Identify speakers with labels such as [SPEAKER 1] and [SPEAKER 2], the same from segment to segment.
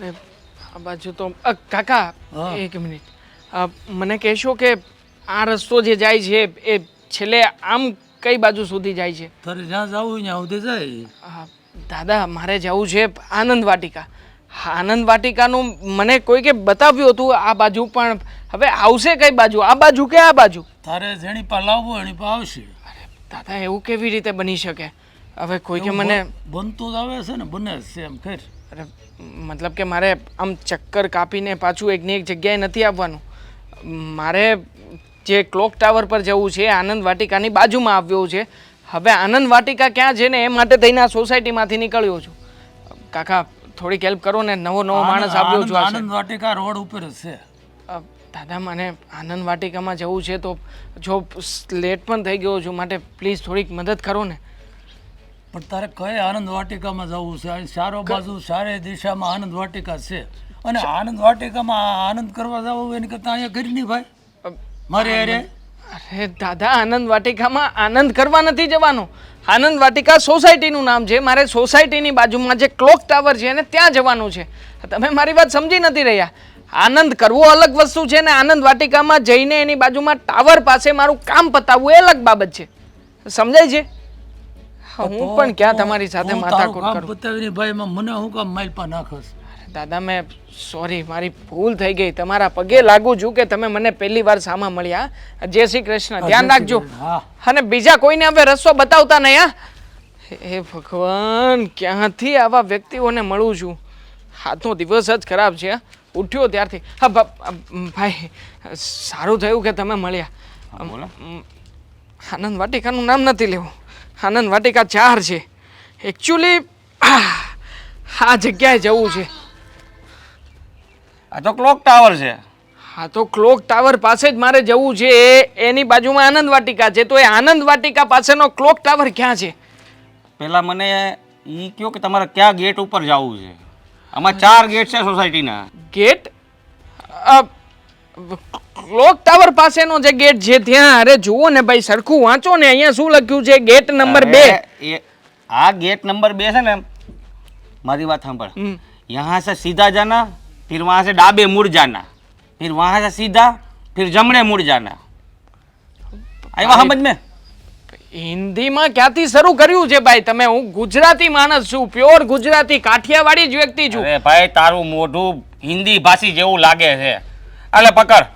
[SPEAKER 1] અરે આ બાજુ તો કાકા
[SPEAKER 2] હા.
[SPEAKER 1] એક મિનિટ મને કહેશો કે આ રસ્તો જે જાય છે એ છેલ્લે આમ કઈ બાજુ સુધી જાય છે?
[SPEAKER 2] તારે જ્યાં જવું હોય ત્યાં સુધી જાય.
[SPEAKER 1] દાદા મારે જવું છે આનંદ વાટિકા. આનંદ વાટિકાનું મને કોઈકે બતાવ્યું હતું આ બાજુ, પણ હવે આવશે કઈ બાજુ, આ બાજુ કે આ બાજુ?
[SPEAKER 2] તારે જેની પા લાવવું એની પા આવશે.
[SPEAKER 1] દાદા એવું કેવી રીતે બની શકે? હવે કોઈકે મને
[SPEAKER 2] બનતું જ આવે છે ને, બને જ છે એમ ખર.
[SPEAKER 1] અરે મતલબ કે મારે આમ ચક્કર કાપીને પાછું એકની એક જગ્યાએ નથી આવવાનું. મારે જે ક્લોક ટાવર પર જવું છે, આનંદ વાટિકાની બાજુમાં આવ્યું છે. હવે આનંદ વાટિકા ક્યાં છે ને એ માટે થઈને આ સોસાયટીમાંથી નીકળ્યો છું. કાકા થોડીક હેલ્પ કરો ને, નવો માણસ આવ્યો છું.
[SPEAKER 2] આનંદ વાટિકા રોડ ઉપર જ છે.
[SPEAKER 1] દાદા મને આનંદ વાટિકામાં જવું છે, તો જો લેટ પણ થઈ ગયો છું, માટે પ્લીઝ થોડીક મદદ કરો ને.
[SPEAKER 2] પણ તારે કઈ આનંદ વાટિકામાં જવું છે? અહીં ચારો બાજુ ચારે દિશામાં આનંદ વાટિકા છે, અને આનંદ વાટિકામાં આનંદ કરવા જવું એની કરતા અહીંયા કરી નહીં ભાઈ મારે અરે.
[SPEAKER 1] અરે દાદા આનંદ વાટિકામાં આનંદ કરવા નથી જવાનું. આનંદ વાટિકા સોસાયટીનું નામ છે. મારે સોસાયટીની બાજુમાં જે ક્લોક ટાવર છે ને ત્યાં જવાનું છે. તમે મારી વાત સમજી નથી રહ્યા. આનંદ કરવો અલગ વસ્તુ છે ને આનંદ વાટિકામાં જઈને એની બાજુમાં ટાવર પાસે મારું કામ પતાવવું એ અલગ બાબત છે. સમજાય છે? હું પણ ક્યાં તમારી સાથે માથાકૂટ કરું?
[SPEAKER 2] બતાવીને ભાઈ મને હું કામ માઇલ પા નાખસ?
[SPEAKER 1] દાદા મેં સોરી, મારી ભૂલ થઈ ગઈ. તમારા પગે લાગુ છું કે તમે મને પહેલી વાર સામા મળ્યા. જય શ્રી કૃષ્ણ. ધ્યાન રાખજો. અને બીજા કોઈને હવે રસ્તો બતાવતા નહીં. હા, હે ભગવાન, ક્યાંથી આવા વ્યક્તિઓને મળું છું? આજનો દિવસ જ ખરાબ છે. ઉઠ્યો ત્યારથી. હા ભાઈ, સારું થયું કે તમે મળ્યા. આનંદ વાટિકાનું નામ નથી લેવું. આનંદ વાટિકા 4 છે એકચ્યુઅલી. આ જગ્યાએ જવું છે.
[SPEAKER 3] આ તો ક્લોક ટાવર છે.
[SPEAKER 1] હા તો ક્લોક ટાવર પાસે જ મારે જવું છે. એની બાજુમાં આનંદ વાટિકા છે, તો એ આનંદ વાટિકા પાસેનો ક્લોક ટાવર ક્યાં છે?
[SPEAKER 3] પહેલા મને એ કહો કે તમારે કયા ગેટ ઉપર જવું છે? આમાં 4 ગેટ છે સોસાયટીના.
[SPEAKER 1] ગેટ? ક્લોક ટાવર પાસેનો જે ગેટ છે ત્યાં. અરે જુઓ ને ભાઈ, સરખું વાંચો ને. અહીંયા શું લખ્યું છે? Gate number 2.
[SPEAKER 3] આ ગેટ નંબર 2 છે ને, મારી વાત સાંભળ. यहाँ से सीधा जाना, फिर वहाँ से डाबे मुड़ जाना, फिर वहाँ से सीधा, फिर जमणे मुड़ जाना. આવ્યા સમજ में?
[SPEAKER 1] હિન્દીમાં ક્યાંથી શરૂ કર્યું છે ભાઈ તમે? હું ગુજરાતી માણસ છું, પ્યોર ગુજરાતી, કાઠિયાવાડી જ વ્યક્તિ છું.
[SPEAKER 3] અરે ભાઈ, તારું મોઢું હિન્દી ભાષી જેવું લાગે છે. એટલે પકડ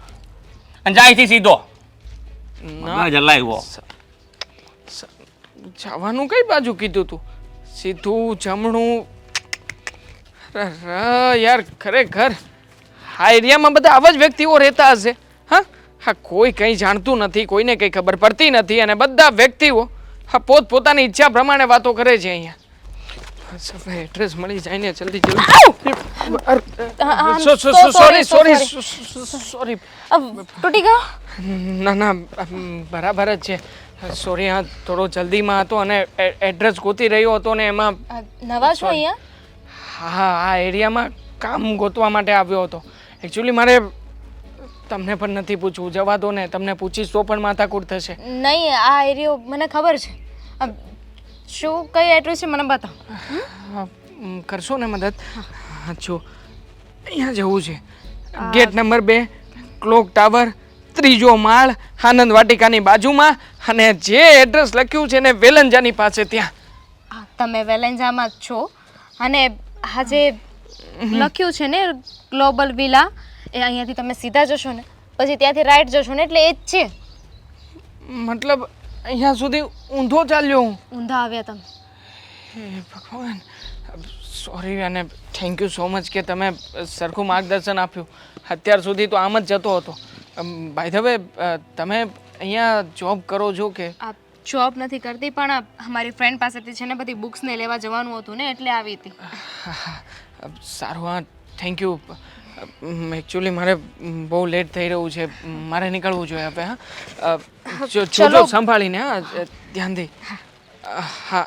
[SPEAKER 3] અને જાય સીધો. મગજ હલાવ્યો.
[SPEAKER 1] જવાનું કઈ બાજુ કીધું તું? સીધું, જમણું? યાર ખરેખર આ એરિયામાં બધા આવા જ વ્યક્તિઓ રહેતા હશે. હા, કોઈ કંઈ જાણતું નથી, કોઈને કંઈ ખબર પડતી નથી, અને બધા વ્યક્તિઓ પોતપોતાની ઈચ્છા પ્રમાણે વાતો કરે છે. અહીંયા એડ્રેસ મળી જાય ને જલ્દી સોરી.
[SPEAKER 4] તૂટી ગયો?
[SPEAKER 1] ના બરાબર જ છે. સોરી, હા થોડો જલ્દીમાં હતો અને એડ્રેસ ગોતી રહ્યો હતો ને એમાં.
[SPEAKER 4] નવા છો અહીંયા?
[SPEAKER 1] હા, આ એરિયામાં કામ ગોતવા માટે આવ્યો હતો. એકચ્યુઅલી મારે તમને પણ નથી પૂછવું, જવા દો ને. તમને પૂછીશ તો પણ માથાકૂટ થશે.
[SPEAKER 4] નહીં, આ એરિયો મને ખબર છે. શું કઈ એડ્રેસ છે મને બતાવો.
[SPEAKER 1] કરશો ને મદદ? જો અહીંયા જવું છે. ગેટ નંબર 2, ક્લોક ટાવર, 3જો માળ, આનંદ વાટિકાની બાજુમાં, અને જે એડ્રેસ લખ્યું છે ને વેલંજાની પાસે ત્યાં.
[SPEAKER 4] તમે વેલંજામાં જ છો, અને આ જે લખ્યું છે ને ગ્લોબલ વિલા, એ અહીંયાથી તમે સીધા જશો ને પછી ત્યાંથી રાઈટ જશો ને એટલે એ જ છે.
[SPEAKER 1] મતલબ અહીંયા સુધી ઊંધો ચાલ્યો હું?
[SPEAKER 4] ઊંધા આવ્યા તમે.
[SPEAKER 1] હે ભગવાન, સોરી અને થેન્ક યુ સો મચ કે તમે સરખું માર્ગદર્શન આપ્યું. અત્યાર સુધી તો આમ જ જતો હતો. બાય ધ વે, તમે અહીંયા જોબ કરો છો કે?
[SPEAKER 4] આ જોબ નથી કરતી, પણ અમારી ફ્રેન્ડ પાસેથી છે ને બધી બુક્સને લેવા જવાનું હતું ને એટલે આવી હતી.
[SPEAKER 1] સારું, હા થેન્ક યુ. એકચ્યુઅલી મારે બહુ લેટ થઈ રહ્યું છે, મારે નીકળવું જોઈએ હવે. હા, જો સંભાળીને. હા, ધ્યાનથી. હા,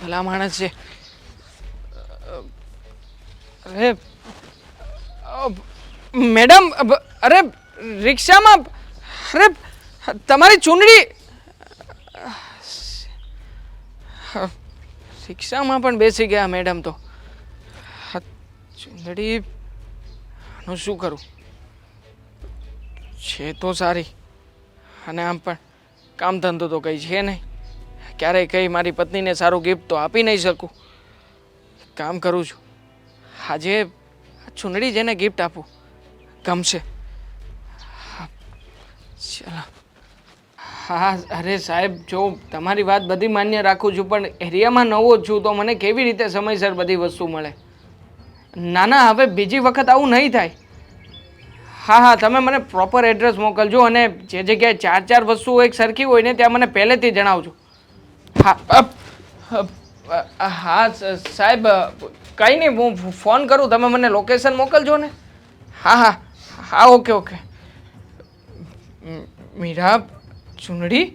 [SPEAKER 1] ભલા માણસ છે. અરે મેડમ, અરે રિક્ષામાં, અરે તમારી ચૂંટણી. રિક્ષામાં પણ બેસી ગયા મેડમ તો. ચુંદડી હું શું કરું? છે તો સારી, અને આમ પણ કામ ધંધો તો કંઈ છે નહીં. ક્યારેય કંઈ મારી પત્નીને સારું ગિફ્ટ તો આપી નહીં શકું. કામ કરું છું. આજે ચુંદડી જેને ગિફ્ટ આપું ગમશે. ચાલો. હા અરે સાહેબ, જો તમારી વાત બધી માન્ય રાખું છું, પણ એરિયામાં નવો જ છું તો મને કેવી રીતે સમયસર બધી વસ્તુ મળે? ના ના, હવે બીજી વખત આવું નહીં થાય. હા હા, તમે મને પ્રોપર એડ્રેસ મોકલજો, અને જે જગ્યાએ 4 વસ્તુઓ એક સરખી હોય ને ત્યાં મને પહેલેથી જણાવજો. હા હા સાહેબ, કંઈ નહીં, હું ફોન કરું, તમે મને લોકેશન મોકલજો ને. હા હા હા, ઓકે ઓકે. મીરા, ચુંદડી?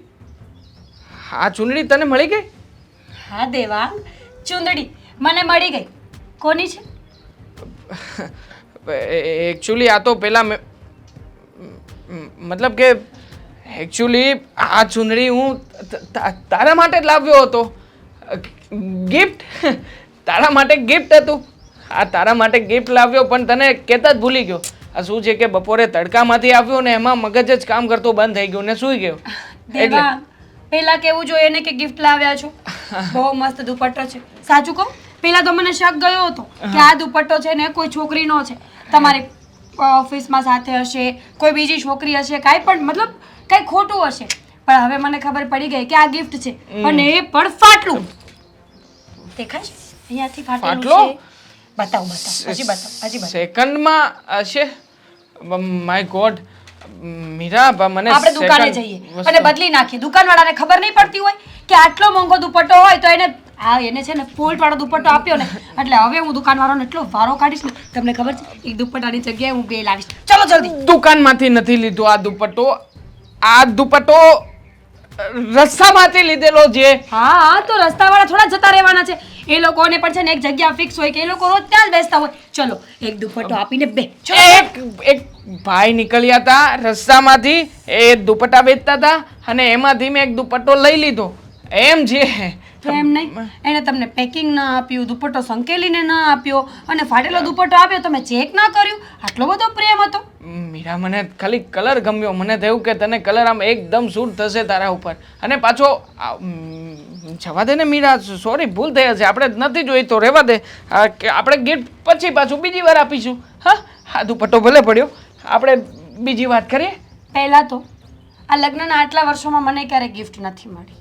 [SPEAKER 1] હા ચુંદડી, તને મળી ગઈ?
[SPEAKER 5] હા દેવાંગ, ચુંદડી મને મળી ગઈ. કોની છે?
[SPEAKER 1] એકચ્યુઅલી આ તો પેલા મતલબ કે એકચ્યુઅલી આ ચુંદડી હું તારા માટે જ લાવ્યો હતો. ગિફ્ટ? તારા માટે ગિફ્ટ હતું? આ તારા માટે ગિફ્ટ લાવ્યો, પણ તને કહેતા જ ભૂલી ગયો. આ શું છે કે બપોરે તડકામાંથી આવ્યો ને એમાં મગજ જ કામ કરતો બંધ થઈ ગયો ને સૂઈ ગયો.
[SPEAKER 5] દેવાંગ, પેલા કેવું જોઈએ ને કે ગિફ્ટ લાવ્યા છો. બહુ મસ્ત દુપટ્ટો છે. સાચું કહું, પેલા તો મને શક ગયો હતો કે આ દુપટ્ટો છે ને કોઈ છોકરીનો છે. તમારી ઓફિસમાં સાથે હશે, કોઈ બીજી છોકરી હશે, કાંઈ પણ મતલબ કાંઈ ખોટું હશે. પણ હવે મને ખબર પડી ગઈ કે આ ગિફ્ટ છે, અને એ પણ ફાટલું. દેખાય છે અહીંયાથી ફાટેલું
[SPEAKER 1] ફાટલો?
[SPEAKER 5] છે. બતાવ બતાવ, હજી બતાવ, હજી બતાવ.
[SPEAKER 1] સેકન્ડમાં હશે? માય ગોડ મીરા, મને
[SPEAKER 5] આપણે દુકાને
[SPEAKER 1] second
[SPEAKER 5] જઈએ
[SPEAKER 1] વસ્તુ-
[SPEAKER 5] અને બદલી નાખીએ. દુકાનવાળાને ખબર નહીં પડતી હોય કે આટલો મોંઘો દુપટ્ટો હોય તો એને એને છે ને ફોલ્ટ વાળો દુપટ્ટો આપ્યો ને, એટલે હવે હું દુકાનવાળાનો એટલો વારો કાઢીશ ને. તમને ખબર છે, એક દુપટ્ટાની જગ્યાએ હું 2 લાવીશ. ચલો જલ્દી.
[SPEAKER 1] દુકાનમાંથી નથી લીધો આ દુપટ્ટો. આ દુપટ્ટો રસ્તામાંથી લીધેલો છે.
[SPEAKER 5] હા હા, તો રસ્તાવાળા થોડા જતા રહેવાના છે. એ લોકોને પણ છે ને એક જગ્યા ફિક્સ હોય કે એ લોકો રોજ ત્યાં જ બેસતા હોય. ચલો એક દુપટ્ટો આપીને બે. ચલો.
[SPEAKER 1] એક ભાઈ નીકળ્યા હતા રસ્તામાંથી, એ દુપટ્ટા વેચતા હતા, અને એમાંથી મેં એક દુપટ્ટો લઈ લીધો. એમ છે.
[SPEAKER 5] તો એમ નહીં, એને તમને પેકિંગ ના આપ્યું, દુપટ્ટો સંકેલીને ના આપ્યો, અને ફાટેલો દુપટ્ટો આપ્યો, તમે ચેક ના કર્યું. આટલો બધો પ્રેમ હતો.
[SPEAKER 1] મીરા, મને ખાલી કલર ગમ્યો. મને થયું કે તને કલર આમ એકદમ સૂટ થશે તારા ઉપર. અને પાછો જવા દે ને મીરા, સોરી, ભૂલ થઈ હશે. આપણે નથી જોઈ તો રહેવા દે. આપણે ગિફ્ટ પછી પાછું બીજી વાર આપીશું. હા, આ દુપટ્ટો ભલે પડ્યો, આપણે બીજી વાત કરીએ.
[SPEAKER 5] પહેલાં તો આ લગ્નના આટલા વર્ષોમાં મને ક્યારેય ગિફ્ટ નથી મળી.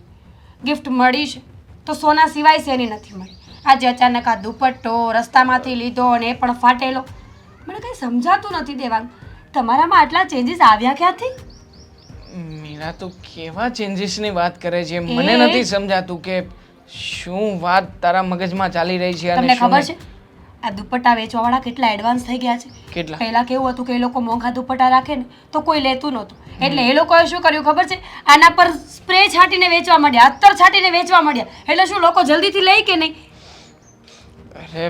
[SPEAKER 5] ગિફ્ટ મળી છે તો સોના સિવાય શેની નથી મળી. આજે અચાનક આ દુપટ્ટો રસ્તામાંથી લીધો, અને એ પણ ફાટેલો. મને કંઈ સમજાતું નથી દેવાંગ, તમારામાં આટલા ચેન્જીસ આવ્યા ક્યાંથી?
[SPEAKER 1] મીરા, તું કેવા ચેન્જીસની વાત કરે છે? મને નથી સમજાતું કે શું વાત તારા મગજમાં ચાલી રહી છે અને
[SPEAKER 5] તમને
[SPEAKER 1] શું
[SPEAKER 5] ખબર
[SPEAKER 1] નહીં.
[SPEAKER 5] છે આ દુપટ્ટા વેચવાવાળા કેટલા એડવાન્સ થઈ ગયા છે?
[SPEAKER 1] કેટલા?
[SPEAKER 5] પહેલા કેવું હતું કે એ લોકો મોંઘા દુપટ્ટા રાખે ને તો કોઈ લેતું નહોતું. એટલે એ લોકોએ શું કર્યું ખબર છે? આના પર સ્પ્રે છાંટીને વેચવા માંડ્યા, અત્તર છાંટીને વેચવા માંડ્યા. એટલે શું, લોકો જલ્દીથી લે કે નહીં?
[SPEAKER 1] અરે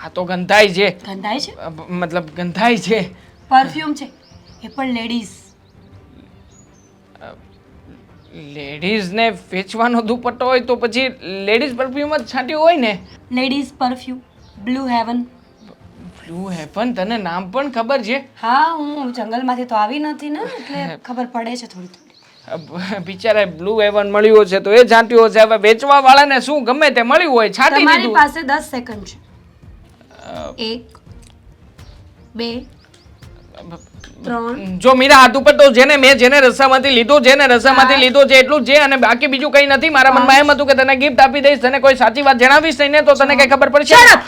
[SPEAKER 1] આ તો ગંધાય છે.
[SPEAKER 5] ગંધાય છે?
[SPEAKER 1] મતલબ ગંધાય છે.
[SPEAKER 5] પરફ્યુમ છે, એ પણ લેડીઝ.
[SPEAKER 1] લેડીઝને વેચવાનો દુપટ્ટો હોય તો પછી લેડીઝ પરફ્યુમ જ છાંટ્યું હોય ને.
[SPEAKER 5] Ladies perfume, blue heaven.
[SPEAKER 1] Blue heaven, તને નામ પણ ખબર છે?
[SPEAKER 5] હા, હું જંગલમાંથી તો આવી નથી ને, એટલે ખબર પડે છે થોડી થોડી.
[SPEAKER 1] બિચારા બ્લુ હેવન મળ્યું છે તો એ છાંટ્યું હશે. હવે વેચવા વાળાને શું ગમે તે મળ્યું હોય, છાંટી
[SPEAKER 5] તમારી
[SPEAKER 1] દીધું.
[SPEAKER 5] પાસે 10 સેકન્ડ છે. 1 2 3.
[SPEAKER 1] જો મીરા, આ દુપટ્ટો જેને રસ્તામાંથી લીધો છે ને રસ્તામાંથી લીધો છે એટલું જ છે, અને બાકી બીજું કંઈ નથી. મારા મનમાં એમ હતું કે તને ગિફ્ટ આપી દઈશ, તને કોઈ સાચી વાત જણાવીશ નહીં ને તો તને કઈ ખબર પડશે.
[SPEAKER 5] Shut up!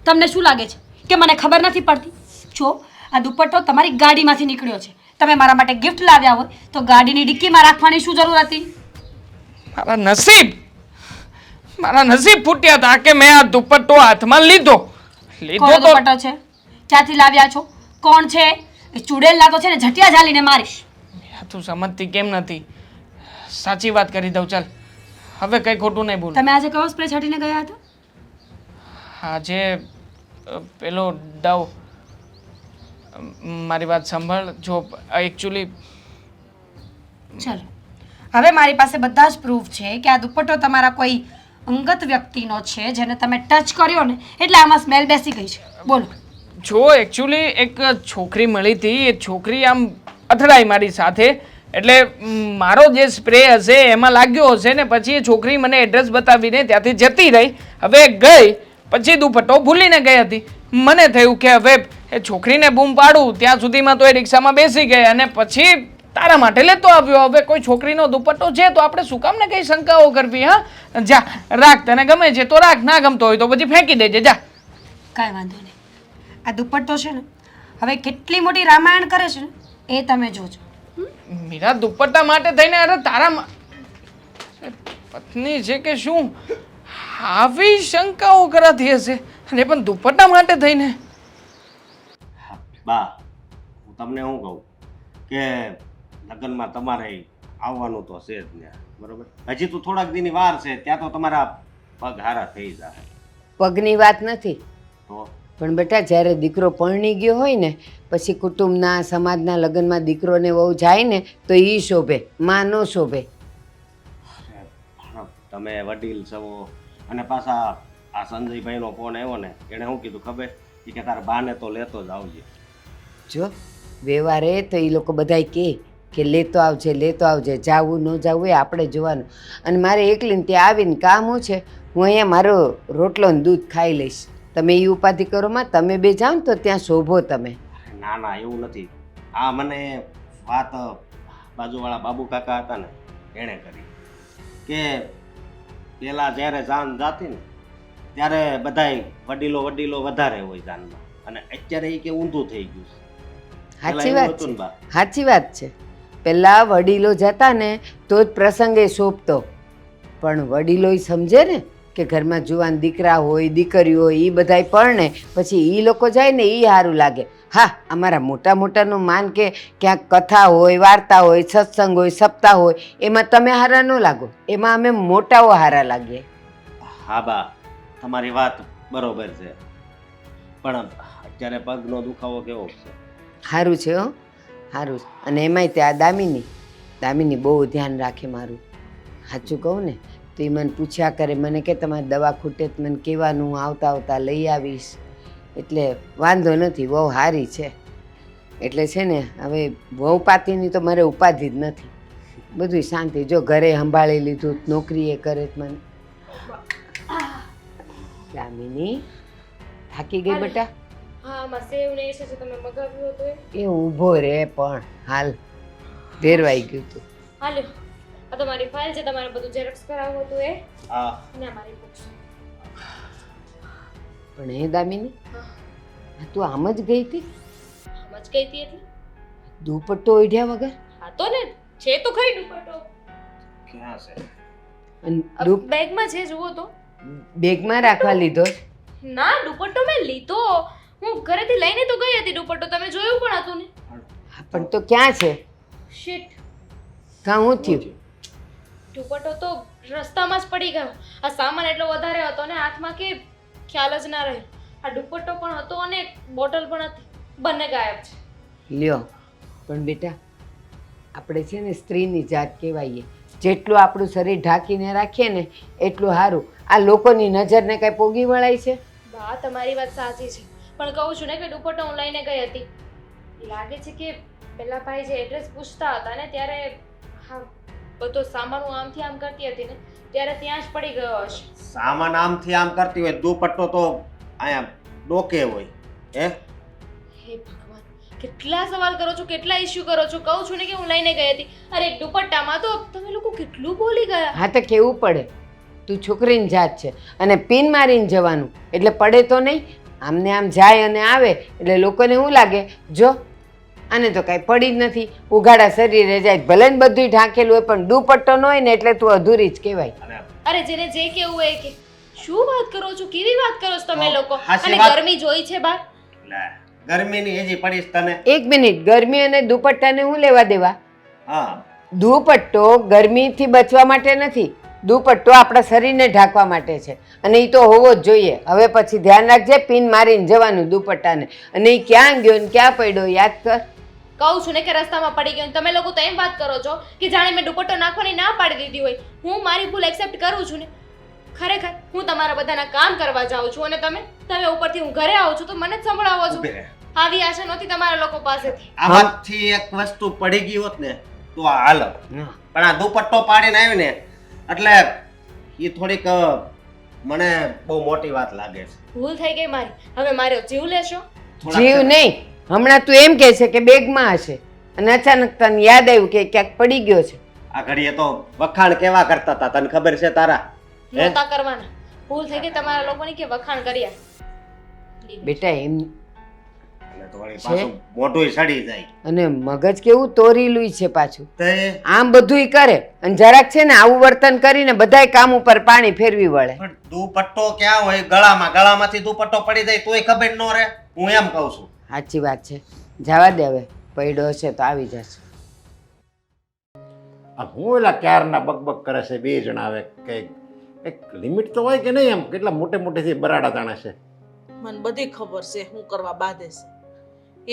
[SPEAKER 5] તમને શું લાગે છે કે મને ખબર નથી પડતી? જો આ દુપટ્ટો તમારી ગાડીમાંથી નીકળ્યો છે. તમે મારા માટે ગિફ્ટ લાવ્યા હોય તો ગાડીની ડિક્કીમાં રાખવાની શું જરૂર હતી?
[SPEAKER 1] મારા નસીબ ફૂટ્યા હતા કે મેં આ દુપટ્ટો હાથમાં લીધો
[SPEAKER 5] કોનો
[SPEAKER 1] તો
[SPEAKER 5] દુપટ્ટો છે? ક્યાંથી લાવ્યા છો? કોણ છે? એ ચુડેલ લાગો છે ને, ઝટિયા ઝાલીને મારીશ.
[SPEAKER 1] તું સમજતી કેમ નથી? સાચી વાત કરી દઉં, ચાલ હવે કઈ ખોટું નહીં બોલ.
[SPEAKER 5] તમે આજે કયો સ્પ્રે છાંટીને ગયા હતા?
[SPEAKER 1] આજે પેલો ડવ, મારી વાત સાંભળ. જો એકચ્યુઅલી
[SPEAKER 5] ચલો, હવે મારી પાસે બધા જ પ્રૂફ છે કે આ દુપટ્ટો તમારા કોઈ અંગત વ્યક્તિનો છે જેને તમે ટચ કર્યો ને એટલે આમાં સ્મેલ બેસી ગઈ છે બોલો.
[SPEAKER 1] જો એકચ્યુઅલી એક છોકરી મળી હતી, એ છોકરી આમ અથડાઈ મારી સાથે, એટલે મારો જે સ્પ્રે હશે એમાં લાગ્યો હશે ને પછી એ છોકરી મને એડ્રેસ બતાવીને ત્યાંથી જતી રહી. હવે ગઈ પછી દુપટ્ટો ભૂલીને ગઈ હતી. મને થયું કે હવે એ છોકરીને બૂમ પાડું, ત્યાં સુધીમાં તો એ રિક્ષામાં બેસી ગઈ અને પછી તારા માટે લેતો આવ્યો. હવે કોઈ છોકરીનો દુપટ્ટો છે તો આપણે શું કામ ને કઈ શંકાઓ કરવી? હા, જા રાખ, તને ગમે છે તો રાખ, ના ગમતો હોય તો પછી ફેંકી દેજે, જા.
[SPEAKER 5] કાંઈ વાંધો નહીં. આ દુપટ્ટો છે ને હવે કેટલી મોટી રામાયણ કરે છે ને એ તમે જોજો.
[SPEAKER 1] મીરા દુપટ્ટા માટે થઈને, અરે તારા પત્ની છે કે શું આવી શંકાઓ કરાતી હશે, અને પણ દુપટ્ટા માટે થઈને?
[SPEAKER 6] બા, હું તમને શું કહું કે લગ્નમાં તમારે આવવાનું તો છે જ ને, બરોબર? હજી તો થોડાક દીની વાર છે, ત્યાં તો તમારા પગ હારા થઈ જાય.
[SPEAKER 7] પગની વાત નથી,
[SPEAKER 6] તો
[SPEAKER 7] પણ બેટા જ્યારે દીકરો પરણી ગયો હોય ને પછી કુટુંબના સમાજના લગ્નમાં દીકરોને વહુ જાય ને તો એ શોભે, માં ન શોભે.
[SPEAKER 6] તમે વડીલ છો અને પાછા આ સંજયભાઈનો ફોન આવ્યો ને, એણે શું કીધું ખબર? એ કે તારા બાને તો લેતો જ આવજે.
[SPEAKER 7] જો વ્યવહારે તો એ લોકો બધાય કે લેતો આવજે, જાવું ન જાવું એ આપણે જોવાનું. અને મારે એકલીને ત્યાં આવીને કામ શું છે, હું અહીંયા મારો રોટલો ને દૂધ ખાઈ લઈશ. તમે એ ઉપાધિ કરો માં, તમે બે જાઓ ને તો ત્યાં શોભો તમે.
[SPEAKER 6] ના ના, એવું નથી. આ મને વાત બાજુવાળા બાબુ કાકા હતા ને એણે કરી કે પેલા જ્યારે જાન જાતી ને ત્યારે બધાય વડીલો વધારે હોય જાનમાં, અને અત્યારે એ કે ઊંધું થઈ ગયું છે.
[SPEAKER 7] સાચી વાત છે, સાચી વાત છે. પહેલાં વડીલો જતા ને તો જ પ્રસંગે શોભતો, પણ વડીલો સમજે ને કે ઘરમાં જુવાન દીકરા હોય દીકરીઓ હોય એ બધાય પરણે પછી એ લોકો જાય ને એ સારું લાગે. હા, અમારા મોટાનું માન કે ક્યાંક કથા હોય, વાર્તા હોય, સત્સંગ હોય, સપ્તાહ હોય, એમાં તમે હારા ન લાગો, એમાં અમે મોટાઓ હારા લાગીએ.
[SPEAKER 6] હા બા, તમારી વાત બરોબર છે, પણ અત્યારે પગનો દુખાવો કેવો છે?
[SPEAKER 7] સારું છે હો, સારું. અને એમાંય ત્યાં દામિની બહુ ધ્યાન રાખે મારું. સાચું કહું ને તો એ મને પૂછ્યા કરે, મને કે તમારે દવા ખૂટે તો મને કહેવાનું, આવતા લઈ આવીશ. એટલે વાંધો નથી, બહુ સારી છે. એટલે છે ને હવે વહુ પાતીની તો મારે ઉપાધિ જ નથી, બધું શાંતિ. જો ઘરે સંભાળી લીધું, નોકરીએ કરે મને. દામિની થાકી ગઈ બેટા?
[SPEAKER 4] હા માં સેવ ને એ છે તમે મગાવ્યું હતું
[SPEAKER 7] એ ઊભો રે, પણ હાલ ભેરવાઈ ગયું તું.
[SPEAKER 4] હાલો, આ તો મારી ફાઇલ છે, તમારે બધું ઝેરોક્સ કરાવવું હતું એ
[SPEAKER 6] હા,
[SPEAKER 4] ને મારી બુક્સ.
[SPEAKER 7] પણ હે દામિની, તું આમ જ ગઈ હતી?
[SPEAKER 4] આમ જ ગઈ હતી એટલે
[SPEAKER 7] દુપટ્ટો ઓઢ્યા વગર?
[SPEAKER 4] હા તો ને છે તો ખરી દુપટ્ટો.
[SPEAKER 6] ક્યાં છે?
[SPEAKER 7] અને
[SPEAKER 4] બેગમાં છે, જુઓ તો.
[SPEAKER 7] બેગમાં રાખવા લીધો?
[SPEAKER 4] ના, દુપટ્ટો મેં લીધો, હું ઘરેથી લઈને તો ગઈ હતી દુપટ્ટો, તમે જોયું પણ હતું ને.
[SPEAKER 7] હા, પણ તો ક્યાં છે?
[SPEAKER 4] શિટ,
[SPEAKER 7] કાં હું થયું?
[SPEAKER 4] દુપટ્ટો તો રસ્તામાં જ પડી ગયો. આ સામાન એટલો વધારે હતો ને હાથમાં કે ખ્યાલ જ ના રહ્યો. આ દુપટ્ટો પણ હતો અને બોટલ પણ હતી, બંને ગાયબ છે.
[SPEAKER 7] લ્યો, પણ બેટા આપણે છે ને સ્ત્રીની જાત કહેવાઈએ, જેટલું આપણું શરીર ઢાંકીને રાખીએ ને એટલું સારું. આ લોકોની નજરને કાંઈ પોગી વળાય છે?
[SPEAKER 4] બા તમારી વાત સાચી છે, પણ કહું છું ને કે દુપટ્ટો હું લઈને ગઈ હતી. લાગે છે કે પેલા ભાઈ જે એડ્રેસ પૂછતા હતા ને ત્યારે હા બધો સામાન હું આમથી આમ કરતી હતી ને ત્યારે ત્યાં જ પડી ગયો હશે.
[SPEAKER 6] સામાન આમથી આમ કરતી હોય, દુપટ્ટો તો અહીંયા ડોકે હોય. હે
[SPEAKER 4] ભગવાન, કેટલા સવાલ કરો છો, કેટલા ઇશ્યુ કરો છો. કહું છું ને કે હું લઈને ગઈ હતી. અરે દુપટ્ટામાં તો તમે લોકો કેટલું બોલી ગયા.
[SPEAKER 7] હા તો કેવું પડે, તું છોકરીની જાત છે અને પિન મારીને જવાનું એટલે પડે તો નહીં. આમને આમ જાય અને આવે એટલે લોકોને શું લાગે, જો આને તો કાંઈ પડી જ નથી, ઉઘાડા શરીરે જાય, ભલે ને બધું ઢાંકેલું હોય પણ દુપટ્ટો ન હોય ને એટલે તું અધૂરી જ કહેવાય.
[SPEAKER 4] અરે જેને જે કેવું હોય કે શું વાત કરો છો, કેવી વાત કરો છો તમે લોકો.
[SPEAKER 6] હાચી
[SPEAKER 4] અને
[SPEAKER 6] વાત.
[SPEAKER 4] ગરમી જોઈ છે બહાર.
[SPEAKER 6] લે, ગરમીની હજી પડીશ તને?
[SPEAKER 7] એક મિનિટ, ગરમી અને દુપટ્ટાને શું લેવા દેવા?
[SPEAKER 6] હા,
[SPEAKER 7] દુપટ્ટો ગરમીથી બચવા માટે નથી, દુપટ્ટો આપણા શરીરને ઢાંકવા માટે છે અને એ તો હોવો જ જોઈએ. હવે પછી ધ્યાન રાખજે, પિન મારીને જવાનું દુપટ્ટાને. અને એ ક્યાં ગયો ને ક્યાં પડ્યો યાદ કર.
[SPEAKER 4] કહું છું ને કે રસ્તામાં પડી ગયો. તમે લોકો તો એમ વાત કરો છો કે જાણે મેં દુપટ્ટો નાખવાની ના પાડી દીધી હોય. હું મારી ભૂલ એક્સેપ્ટ કરું છું ને. ખરેખર હું તમારા બધાના કામ કરવા જાઉં છું અને તમે ઉપરથી હું ઘરે આવું છું તો મને જ સંભળાવો છો.
[SPEAKER 6] ઊભી રહે.
[SPEAKER 4] આવી આશા નહોતી તમારા લોકો પાસેથી.
[SPEAKER 6] આમાંથી એક વસ્તુ પડી ગઈ હોત ને તો આ હાલ, પણ આ દુપટ્ટો પાડીને આવી ને એટલે એ થોડીક મને બહુ મોટી વાત લાગે છે.
[SPEAKER 4] ભૂલ થઈ ગઈ મારી. હવે મારો જીવ લેશો?
[SPEAKER 7] જીવ નહીં, હમણાં તું એમ કહે છે કે બેગમાં હશે અને અચાનક તને યાદ આવ્યું કે ક્યાંક પડી ગયો છે.
[SPEAKER 6] આ ઘડીએ તો વખાણ કેવા કરતા હતા તને ખબર છે તારા?
[SPEAKER 4] નહોતા કરવાના. ભૂલ થઈ ગઈ તમારા લોકોની કે વખાણ કર્યા.
[SPEAKER 7] બેટા એમ
[SPEAKER 6] અને તો વળી પાછું મોઢું સડી જાય.
[SPEAKER 7] અને મગજ કેવું તોરેલું છે પાછું,
[SPEAKER 6] તે
[SPEAKER 7] આમ બધુંય કરે અને જરાક છે ને આવું વર્તન કરીને બધાય કામ ઉપર પાણી ફેરવી વળે.
[SPEAKER 6] પણ દુપટ્ટો ક્યાં હોય? ગળામાંથી દુપટ્ટો પડી જાય તોય ખબર ન રહે. હું એમ કહું છું.
[SPEAKER 7] સાચી વાત છે, જવા દે હવે, પડ્યો હશે તો આવી જશે.
[SPEAKER 8] આ હું એલા ક્યારના બકબક કરે છે બે જણા, હવે કંઈક એક લિમિટ તો હોય કે નહીં? એમ કેટલા મોટે મોટેથી બરાડા તાણે છે.
[SPEAKER 9] મને બધી ખબર છે શું કરવા બાંધે છે.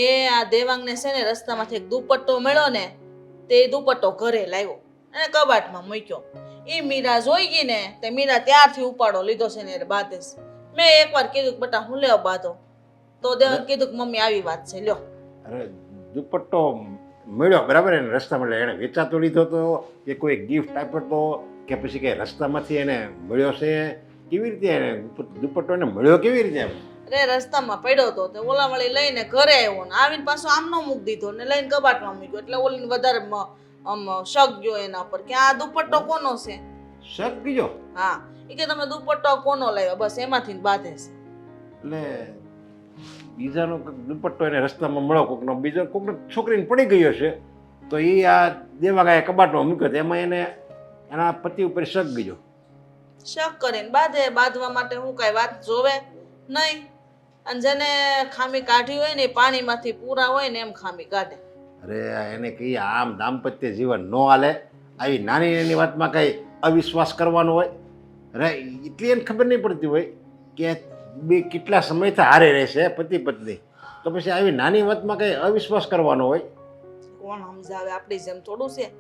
[SPEAKER 9] એ આ દેવાંગને છે ને રસ્તામાંથી એક દુપટ્ટો મળ્યો ને, તે દુપટ્ટો ઘરે લાવ્યો અને કબાટમાં મૂક્યો. એ મીરા જોઈ ગઈ ને તે મીરા ત્યારથી ઉપાડો લીધો છે ને એ બાંધે છે. મેં એકવાર કીધું કે બેટા હું લેવા બાંધો, તો દેવાંગ કીધું કે મમ્મી આવી વાત છે લ્યો.
[SPEAKER 8] અરે દુપટ્ટો મળ્યો બરાબર, એને રસ્તામાં એટલે એણે વેચાતો લીધો તો કે કોઈ ગિફ્ટ આપ્યો તો કે પછી કે રસ્તામાંથી એને મળ્યો છે? કેવી રીતે એને દુપટ્ટો એને મળ્યો કેવી રીતે?
[SPEAKER 9] અરે રસ્તામાં પડ્યો હતો તે ઓલા વળી લઈને ઘરે આવ્યો ને આવીને પાછો આમનો મૂકી દીધો ને લઈને કબાટમાં મૂક્યો. એટલે ઓલીને વધારે આમ શક ગયો એના પર કે આ દુપટ્ટો કોનો છે.
[SPEAKER 8] શક બીજો?
[SPEAKER 9] હા, એ કે તમે દુપટ્ટો કોનો લાવ્યો, બસ એમાંથી જ બાંધે છે.
[SPEAKER 8] એટલે બીજાનો દુપટ્ટો એને રસ્તામાં મળ્યો કોકનો, બીજો કોકનો છોકરીને પડી ગયો છે તો એ આ દેવાગાએ કબાટમાં મૂક્યો. એમાં એને એના પતિ ઉપર શક ગયો.
[SPEAKER 9] શક કરીને બાંધે. બાંધવા માટે હું કાંઈ વાત જોવે નહીં. અને જેને ખામી કાઢી હોય ને એ પાણીમાંથી પૂરા હોય ને એમ ખામી કાઢે.
[SPEAKER 8] અરે એને કહીએ આમ દાંપત્ય જીવન ન હાલે. આવી નાની નાની વાતમાં કંઈ અવિશ્વાસ કરવાનો હોય? અરે એટલી એને ખબર નહીં પડતી હોય કે બે કેટલા સમયથી હારે રહેશે પતિ પત્ની, તો પછી આવી નાની વાતમાં કંઈ અવિશ્વાસ કરવાનો હોય?
[SPEAKER 9] કોણ સમજાવે? આપણી જેમ થોડું છે.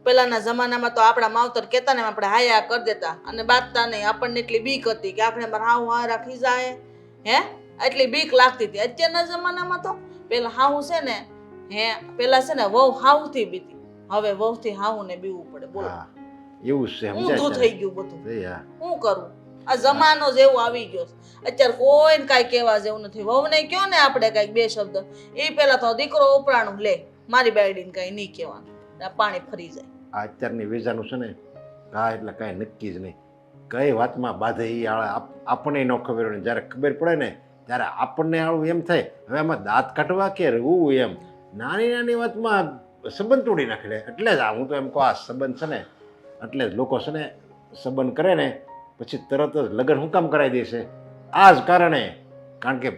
[SPEAKER 9] પહેલાના જમાનામાં તો આપણા માવતર કહેતા ને આપણે હાયા કરી દેતા અને બાંધતા નહીં. આપણને એટલી બીક હતી કે આપણે મારા હાવ હારા ખીજાય હે, એટલી બીક લાગતી હતી. અત્યારના જમાનામાં તો પેલા હાવું છે ને પેલા છે ને વહુ હાવથી બીતી, હવે વહુથી હાવું ને બીવું પડે. બોલો
[SPEAKER 8] એવું જ છે,
[SPEAKER 9] ઊંધું થઈ ગયું બધું.
[SPEAKER 8] સમજાય?
[SPEAKER 9] શું કરું? આ જમાનો જેવો આવી ગયો છે. અત્યારે કોઈને કાંઈ કહેવા જેવું નથી. વહુને કયો ને આપણે કાંઈક બે શબ્દ, એ પેલા તો દીકરો ઉપરાણું લે, મારી બાયડીને કાંઈ નહીં કહેવાનું, પાણી ફરી જાય.
[SPEAKER 8] આ અત્યારની વેજાનું છે ને હા, એટલે કાંઈ નક્કી જ નહીં. કઈ વાતમાં બાંધે એ આપણને ન ખબર હોય. જ્યારે ખબર પડે ને ત્યારે આપણને આવું એમ થાય હવે આમાં દાંત કાઢવા કે રહેવું એમ. નાની નાની વાતમાં સંબંધ તોડી નાખે. એટલે જ હું તો એમ કહું આ સંબંધ છે ને એટલે જ લોકો છે ને સંબંધ કરે ને પછી તરત જ લગ્ન હું કામ કરાવી દેશે? આ જ કારણે. કારણ કે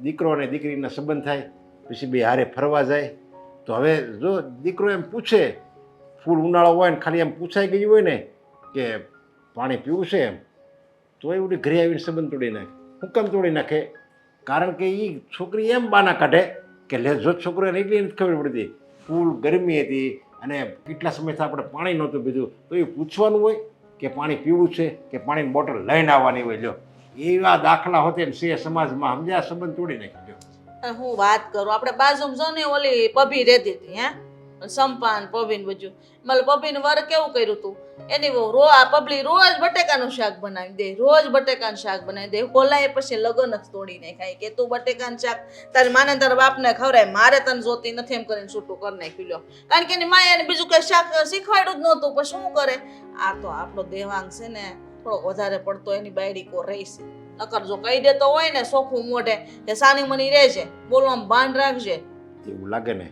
[SPEAKER 8] દીકરો અને દીકરીના સંબંધ થાય પછી બે હારે ફરવા જાય તો હવે જો દીકરો એમ પૂછે, ફૂલ ઉનાળો હોય ને ખાલી એમ પૂછાઈ ગયું હોય ને કે પાણી પીવું છે એમ, તો એવું ઘરે આવીને સંબંધ તોડી નાખે. હું કામ તોડી નાખે? કારણ કે એ છોકરી એમ બાના કાઢે કે લે જો છોકરોને એટલી નથી ખબર પડતી ફૂલ ગરમી હતી અને કેટલા સમયથી આપણે પાણી નહોતું પીધું, તો એ પૂછવાનું હોય કે પાણી પીવું છે કે પાણીની બોટલ લઈને આવવાની હોય. લ્યો એવા દાખલા હોતે ને સે સમાજમાં સમજ્યા, સંબંધ તોડી નાખી.
[SPEAKER 9] હું વાત કરું, આપણે બાજુમાં જો ને ઓલી પભી રહેતી હતી હે, સંપાન પભીન બધું. મતલબ પભીનું વર કેવું કર્યું હતું એની વહુ આ પબલી રોજ બટેકાનું શાક બનાવી દે, રોજ બટેકાનું શાક બનાવી દે. હોલાએ પછી લગન જ તોડી નાખાય કે તું બટેકાનું શાક તારી માને તારા બાપને ખવડાય, મારે તને જોતી નથી એમ કરીને છૂટું કરી નાખ્યું. લ્યો કારણ કે એની માએ એને બીજું કઈ શાક શીખવાડ્યું જ નહોતું. પછી શું કરે? આ તો આપણો દેવાંગ છે ને થોડોક વધારે પડતો એની બાયડી કો રહી છે. નકર જો કહી દેતો હોય ને સોખું મોઢે કે સાની મની રહેજે, બોલવામાં ભાન રાખજે.
[SPEAKER 8] એવું લાગે ને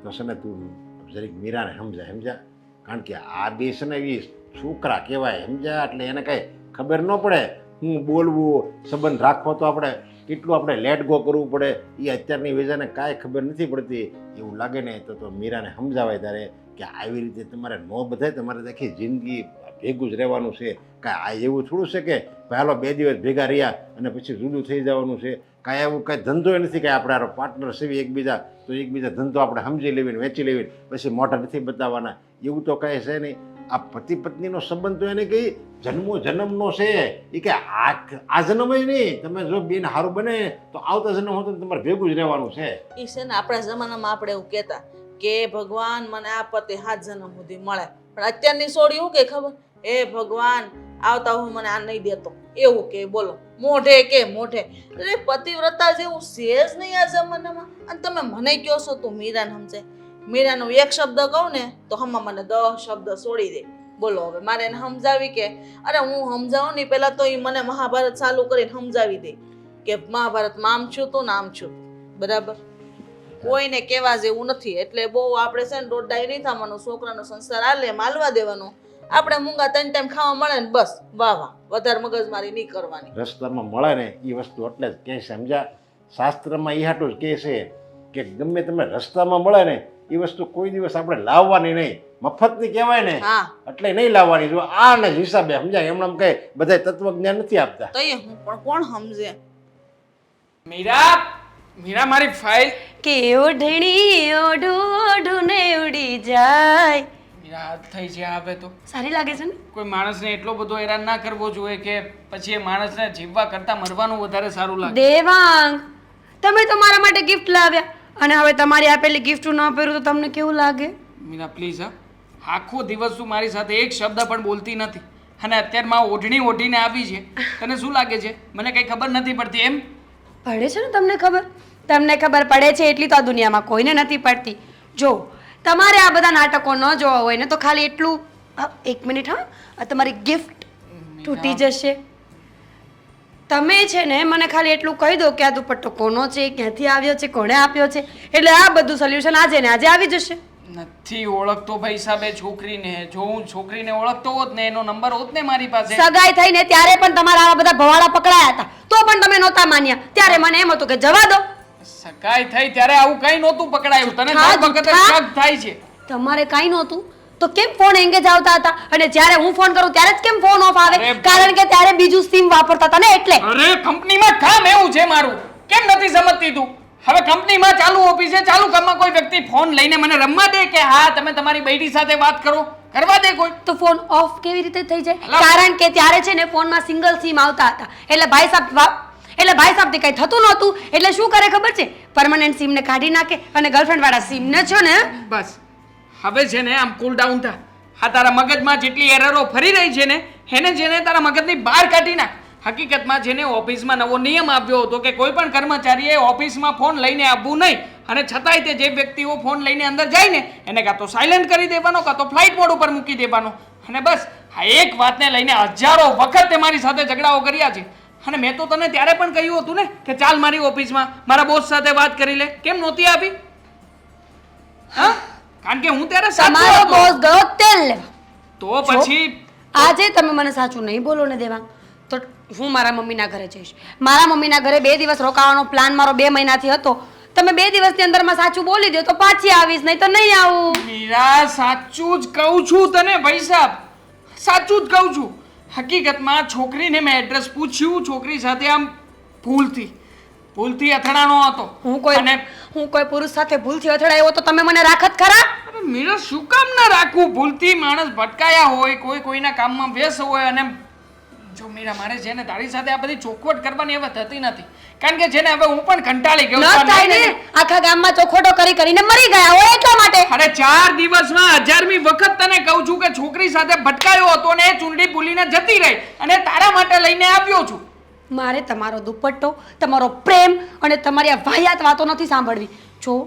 [SPEAKER 8] તો છે ને તું જરીક મીરાને સમજા. કારણ કે આ બે છે ને એવી છોકરા કહેવાય સમજ્યા, એટલે એને કાંઈ ખબર ન પડે હું બોલવું, સંબંધ રાખવો તો આપણે કેટલું આપણે લેટ ગો કરવું પડે એ અત્યારની વેજાને કાંઈ ખબર નથી પડતી. એવું લાગે ને તો મીરાને સમજાવાય તારે કે આવી રીતે તમારે ન બધાય, તમારે આખી જિંદગી ભેગું જ રહેવાનું છે. કાંઈ આ એવું થોડું છે કે હાલો 2 દિવસ ભેગા રહ્યા અને પછી જુદું થઈ જવાનું છે. કાંઈ એવું કાંઈ ધંધો નથી કે આપણે પાર્ટનર સેવી એકબીજા, તો એકબીજા ધંધો આપણે સમજી લેવીને વેચી લેવીને પછી મોઢા નથી બતાવવાના. એવું તો કાંઈ છે નહીં. આ પતિ પત્નીનો સંબંધ તો એને કહી જન્મો જન્મનો છે એ કે આ જન્મ નહીં, તમે જો બેન સારું બને તો આવતા જન્મ હોતો તમારે ભેગું જ રહેવાનું છે.
[SPEAKER 9] એ છે ને આપણા જમાનામાં આપણે એવું કહેતા કે ભગવાન મને આ પતિ 7 જન્મ સુધી મળે, પણ અત્યારની સોડી એવું કે ખબર, એ ભગવાન આવતા હું મને આ નહીં દેતો, એવું કે બોલો મોઢે કે મોઢે. એટલે પતિવ્રતા જેવું છે જ નહીં આ જમાનામાં. અને તમે મને કહો છો તું મીરાને સમજે, મીરાનો એક શબ્દ કહું ને તો હમણાં મને 10 શબ્દ છોડી દે. બોલો હવે મારે એને સમજાવી કે અરે હું સમજાવું નહીં, પહેલા તો એ મને મહાભારત ચાલુ કરીને સમજાવી દે કે મહાભારતમાં આમ છું તું ને આમ છું, બરાબર. કોઈને કહેવા જેવું નથી. એટલે બહુ આપણે છે ને દોડાઈ નહીં થવાનું, છોકરાનો સંસાર હાલે માલવા દેવાનો. આપણે મૂંગા 3 ટાઈમ ખાવા મળે ને બસ વાહ વાહ, વધારે મગજમારી નહીં કરવાની.
[SPEAKER 8] રસ્તામાં મળે ને એ વસ્તુ એટલે જ કહે સમજા, શાસ્ત્રમાં એ હાટું જ કહે છે કે ગમે તમે રસ્તામાં મળે ને એ વસ્તુ કોઈ દિવસ આપણે લાવવાની નહીં, મફતની કહેવાય ને
[SPEAKER 9] હા
[SPEAKER 8] એટલે નહીં લાવવાની. જો આ ને હિસાબે સમજાય, એમણે કઈ બધા તત્વજ્ઞાન નથી આપતા.
[SPEAKER 9] તો એ હું પણ કોણ સમજે.
[SPEAKER 1] મીરા, મીરા મારી ફાઇલ.
[SPEAKER 5] કે ઓઢણી ઓઢું ઓઢું ને ઉડી જાય.
[SPEAKER 1] મીરા હાથ થઈ છે આવે તો
[SPEAKER 5] સારી લાગે છે ને?
[SPEAKER 1] કોઈ માણસને એટલો બધો હેરાન ના કરવો જોઈએ કે પછી એ માણસને જીવવા કરતા મરવાનું વધારે સારું લાગે.
[SPEAKER 5] દેવાંગ, તમે તો મારા માટે ગિફ્ટ લાવ્યા અને હવે તમારી આપેલી ગિફ્ટ ન પહેરું તો તમને કેવું લાગે?
[SPEAKER 1] મીરા પ્લીઝ હા, આખો દિવસ તું મારી સાથે એક શબ્દ પણ બોલતી નથી અને અત્યારમાં ઓઢણી ઓઢીને આવી છે. તને શું લાગે છે મને કઈ ખબર નથી પડતી એમ?
[SPEAKER 5] પડે છે ને તમને ખબર. તમને ખબર પડે છે એટલી તો આ દુનિયામાં કોઈને નથી પડતી. જો તમારે આ બધા નાટકો ન જોવા હોય ને તો ખાલી એટલું, એક મિનિટ હા, આ તમારી ગિફ્ટ તૂટી જશે. તમે છે ને મને ખાલી એટલું કહી દો કે આ દુપટ્ટો કોનો છે, ક્યાંથી આવ્યો છે, કોણે આપ્યો છે, એટલે આ બધું સોલ્યુશન આજે ને આજે આવી જશે.
[SPEAKER 1] નથી ઓળખતો ભાઈ સાહેબ છોકરીને. જો હું છોકરીને ઓળખતો હોત ને એનો નંબર હોત ને મારી પાસે.
[SPEAKER 5] સગાઈ થઈ ને ત્યારે પણ તમારા આવા બધા ભવાડા પકડાયા હતા તો પણ તમે નહોતા માન્યા. ત્યારે મને એમ હતું કે જવા દો.
[SPEAKER 1] સગાઈ થઈ ત્યારે આવું કઈ નહોતું પકડાયું. તને
[SPEAKER 5] હા,
[SPEAKER 1] દર વખતે
[SPEAKER 5] જુઠ્ઠા.
[SPEAKER 1] શક થાય છે.
[SPEAKER 5] તમારે કાંઈ નહોતું તો કેમ ફોન એંગેજ આવતા હતા અને જ્યારે હું ફોન કરું ત્યારે જ કેમ ફોન ઓફ આવે?
[SPEAKER 1] અરે
[SPEAKER 5] કારણ કે ત્યારે બીજું સિમ વાપરતા હતા ને એટલે.
[SPEAKER 1] અરે કંપનીમાં કામ એવું છે મારું, કેમ નથી સમજતી તું? હવે કંપનીમાં ચાલુ ઓફિસે ચાલુ કામમાં કોઈ વ્યક્તિ ફોન લઈને મને રમવા દે કે હા તમે તમારી બેટી સાથે વાત કરો, કરવા દે કોઈ?
[SPEAKER 5] તો ફોન ઓફ કેવી રીતે થઈ જાય? કારણ કે ત્યારે છે ને ફોનમાં સિંગલ સિમ આવતા હતા એટલે ભાઈ સાહેબ કઈ થતું નહોતું એટલે શું કરે ખબર છે? પરમનન્ટ સિમ ને કાઢી નાખે અને ગર્લફ્રેન્ડ વાળા સિમ ને છે ને
[SPEAKER 1] બસ હવે છે ને આમ કૂલ ડાઉન થા. આ તારા મગજમાં જેટલી એરરો ફરી રહી છે ને એને જેને તારા મગજની બહાર કાઢી નાખ. હકીકતમાં જેને ઓફિસમાં નવો નિયમ આવ્યો હતો કે કોઈ પણ કર્મચારીએ ઓફિસમાં ફોન લઈને આવવું નહીં અને છતાંય તે જે વ્યક્તિઓ ફોન લઈને અંદર જાય ને એને કાં તો સાયલેન્ટ કરી દેવાનો કાં તો ફ્લાઇટ મોડ ઉપર મૂકી દેવાનો. અને બસ આ એક વાતને લઈને હજારો વખત તે મારી સાથે ઝઘડાઓ કર્યા છે. અને મેં તો તને ત્યારે પણ કહ્યું હતું ને કે ચાલ મારી ઓફિસમાં મારા બોસ સાથે વાત કરી લે. કેમ નહોતી આવી? હા, કારણ કે હું ત્યારે સાચો
[SPEAKER 5] તમારો
[SPEAKER 1] હતો.
[SPEAKER 5] બોસ ગયો તેલ લેવા.
[SPEAKER 1] તો પછી
[SPEAKER 5] આજે તમે મને સાચું નહીં બોલો ને દેવાંગ તો હું મારા મમ્મીના ઘરે જઈશ. મારા મમ્મીના ઘરે 2 દિવસ રોકાવાનો પ્લાન મારો 2 મહિનાથી હતો. તમે 2 દિવસની અંદરમાં સાચું બોલી દો તો પાછી આવીશ, નહીં તો નહીં આવું.
[SPEAKER 1] મીરા સાચું જ કહું છું તને ભાઈ સાહેબ, સાચું જ કહું છું. હકીકતમાં છોકરીને મેં એડ્રેસ પૂછ્યું, છોકરી સાથે આમ ભૂલથી અથડાણો હતો.
[SPEAKER 5] હું કોઈ પુરુષ સાથે ભૂલથી અથડાયો તો તમે મને રાખત ખરા?
[SPEAKER 1] અરે મીરા શું કામ ના રાખું? ભૂલથી માણસ ભટકાયા હોય, કોઈના કામમાં વ્યસ્ત હોય. અને જો મીરા મારે છે ને તારી સાથે આ બધી ચોખવટ કરવાની હવે થતી નથી, કારણ કે છે ને હવે હું પણ કંટાળી ગયો
[SPEAKER 5] ન થાય ને, આખા ગામમાં ચોખોટો કરીને મરી ગયા હોય એટલા માટે.
[SPEAKER 1] અરે 4 દિવસમાં 1000મી વખત તને કહું છું કે છોકરી સાથે ભટકાયો હતો ને એ ચૂંટણી ભૂલીને જતી રહી અને તારા માટે લઈને આવ્યો છું.
[SPEAKER 5] મારે તમારો દુપટ્ટો, તમારો પ્રેમ અને તમારી આ વાહિયાત વાતો નથી સાંભળવી. જો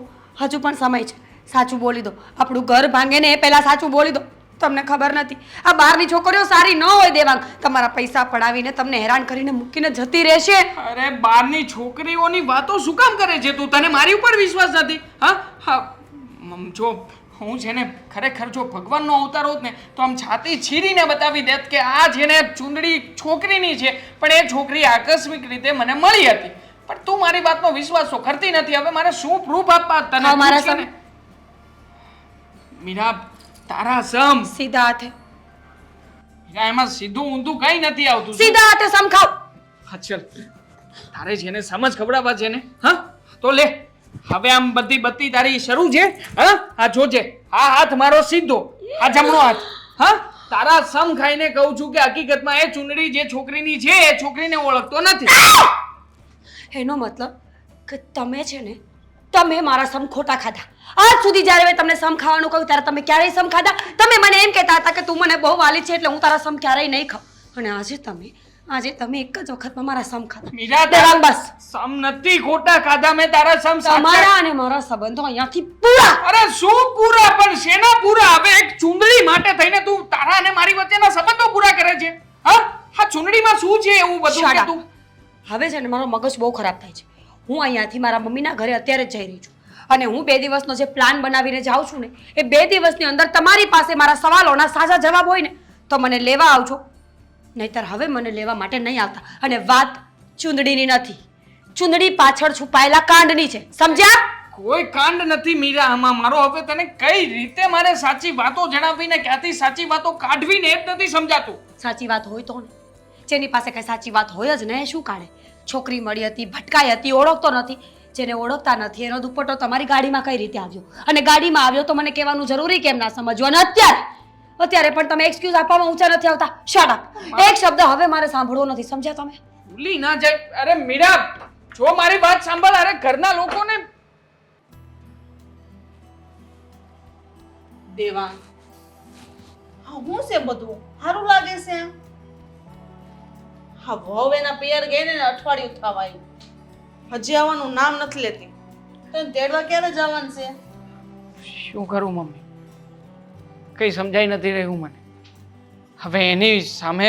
[SPEAKER 5] હજુ પણ સમય છે, સાચું બોલી દો. આપણું ઘર ભાંગે ને એ પહેલા સાચું બોલી દો. તમને ખબર નથી આ બહારની છોકરીઓ સારી ન હોય દેવાંગ. તમારા પૈસા પડાવીને તમને હેરાન કરીને મૂકીને જતી રહેશે.
[SPEAKER 1] અરે બહારની છોકરીઓની વાતો શું કામ કરે છે તું? તને મારી ઉપર વિશ્વાસ નથી? હા, જો હું છે ને ખરેખર જો ભગવાનનો અવતાર હોત ને તો આમ છાતી છીરીને બતાવી દેત કે આ જેને ચૂંદડી છોકરીની છે, પણ એ છોકરી આકસ્મિક રીતે મને મળી હતી. પણ તું મારી વાતનો વિશ્વાસ તો કરતી નથી. હવે મારે શું પ્રૂફ આપવા તને?
[SPEAKER 5] મારા સામે
[SPEAKER 1] મીરા તારા સમ
[SPEAKER 5] સીધા હાથે.
[SPEAKER 1] મીરા એમાં સીધું ઊંધું કઈ નથી આવતું.
[SPEAKER 5] સીધા હાથે સમ ખાઓ.
[SPEAKER 1] હા ચલ, તારે છે ને સમજ ખવડાવવા છે ને? હા તો લે, હવે આમ બધી તારી શરૂ છે. હા આ જોજે, આ હાથ મારો સીધો, આ જમણો હાથ. હા તારા સમ ખાઈને કહું છું કે હકીકતમાં એ ચુંદડી જે છોકરીની છે એ છોકરીને ઓળખતો નથી.
[SPEAKER 5] એનો મતલબ કે તમે છે ને તમે મારા સમ ખોટા ખાધા. આજ સુધી જ્યારે મેં તમને સમ ખાવાનું કહ્યું ત્યારે તમે ક્યારેય સમ ખાધા? તમે મને એમ કહેતા હતા કે તું મને બહુ વાલી છે એટલે હું તારા સમ ક્યારેય નહીં ખાઉં. અને આજે તમે એક જ વખતમાં મારા સમ ખાધા.
[SPEAKER 1] મીરા
[SPEAKER 5] દેવાંગ બસ.
[SPEAKER 1] સમ નથી ખોટા ખાધા મેં તારા સમ સાચા.
[SPEAKER 5] તમારા અને મારા સંબંધો અહીંયાથી પૂરા.
[SPEAKER 1] અરે શું પૂરા પણ શેના પૂરા? હવે એક ચુંદડી માટે થઈને તું તારા અને મારી વચ્ચેના સંબંધો પૂરા કરે છે? હા આ ચુંદડીમાં શું છે એવું બધું
[SPEAKER 5] Shut
[SPEAKER 1] કે
[SPEAKER 5] up.
[SPEAKER 1] તું?
[SPEAKER 5] હવે છે ને મારો મગજ બહુ ખરાબ થાય છે. હું અહીંયાથી મારા મમ્મીના ઘરે અત્યારે જ જઈ રહી છું અને હું 2 દિવસનો જે પ્લાન બનાવીને જાઉં છું ને એ 2 દિવસની અંદર તમારી પાસે મારા સવાલોના સાચા જવાબ હોય ને તો મને લેવા આવજો, નહીતર હવે મને લેવા માટે નહીં આવતા. અને વાત ચુંદડીની નથી, ચુંદડી પાછળ છુપાયેલા કાંડની છે, સમજ્યા?
[SPEAKER 1] કોઈ કાંડ નથી મીરા આમાં મારો. હવે તને કઈ રીતે મારે સાચી વાતો જણાવીને ક્યાંથી સાચી વાતો કાઢવીને એ જ નથી સમજાતું.
[SPEAKER 5] સાચી વાત હોય તો ને, જેની પાસે કઈ સાચી વાત હોય જ ને એ શું કાઢે? છોકરી મળી હતી, ભટકાઈ હતી, ઓળખતો નથી. જેને ઓળખતા નથી એનો દુપટ્ટો તમારી ગાડીમાં કઈ રીતે આવ્યો? અને ગાડીમાં આવ્યો તો મને કહેવાનું જરૂરી કેમ ના સમજવું? અને અત્યારે પણ તમે એક્સક્યુઝ આપવામાં ઊંચા નથી આવતા. Shut up. એક શબ્દ હવે મારે સાંભળવો નથી, સમજ્યા તમે?
[SPEAKER 1] ભૂલી ના જાય. અરે મીરા જો મારી વાત સાંભળ. અરે ઘરના લોકોને
[SPEAKER 9] દેવાંગ, હા હું છે બધું સારું લાગે છે એમ? હા વહુ એના પિયર ગઈ ને અઠવાડિયું થવા આવ્યું, હજી આવવાનું નામ નથી લેતી. તો એને તેડવા ક્યારે જવાનું છે?
[SPEAKER 1] શું કરું મમ્મી, કઈ સમજાઈ નથી રહ્યું મને. હવે એની સામે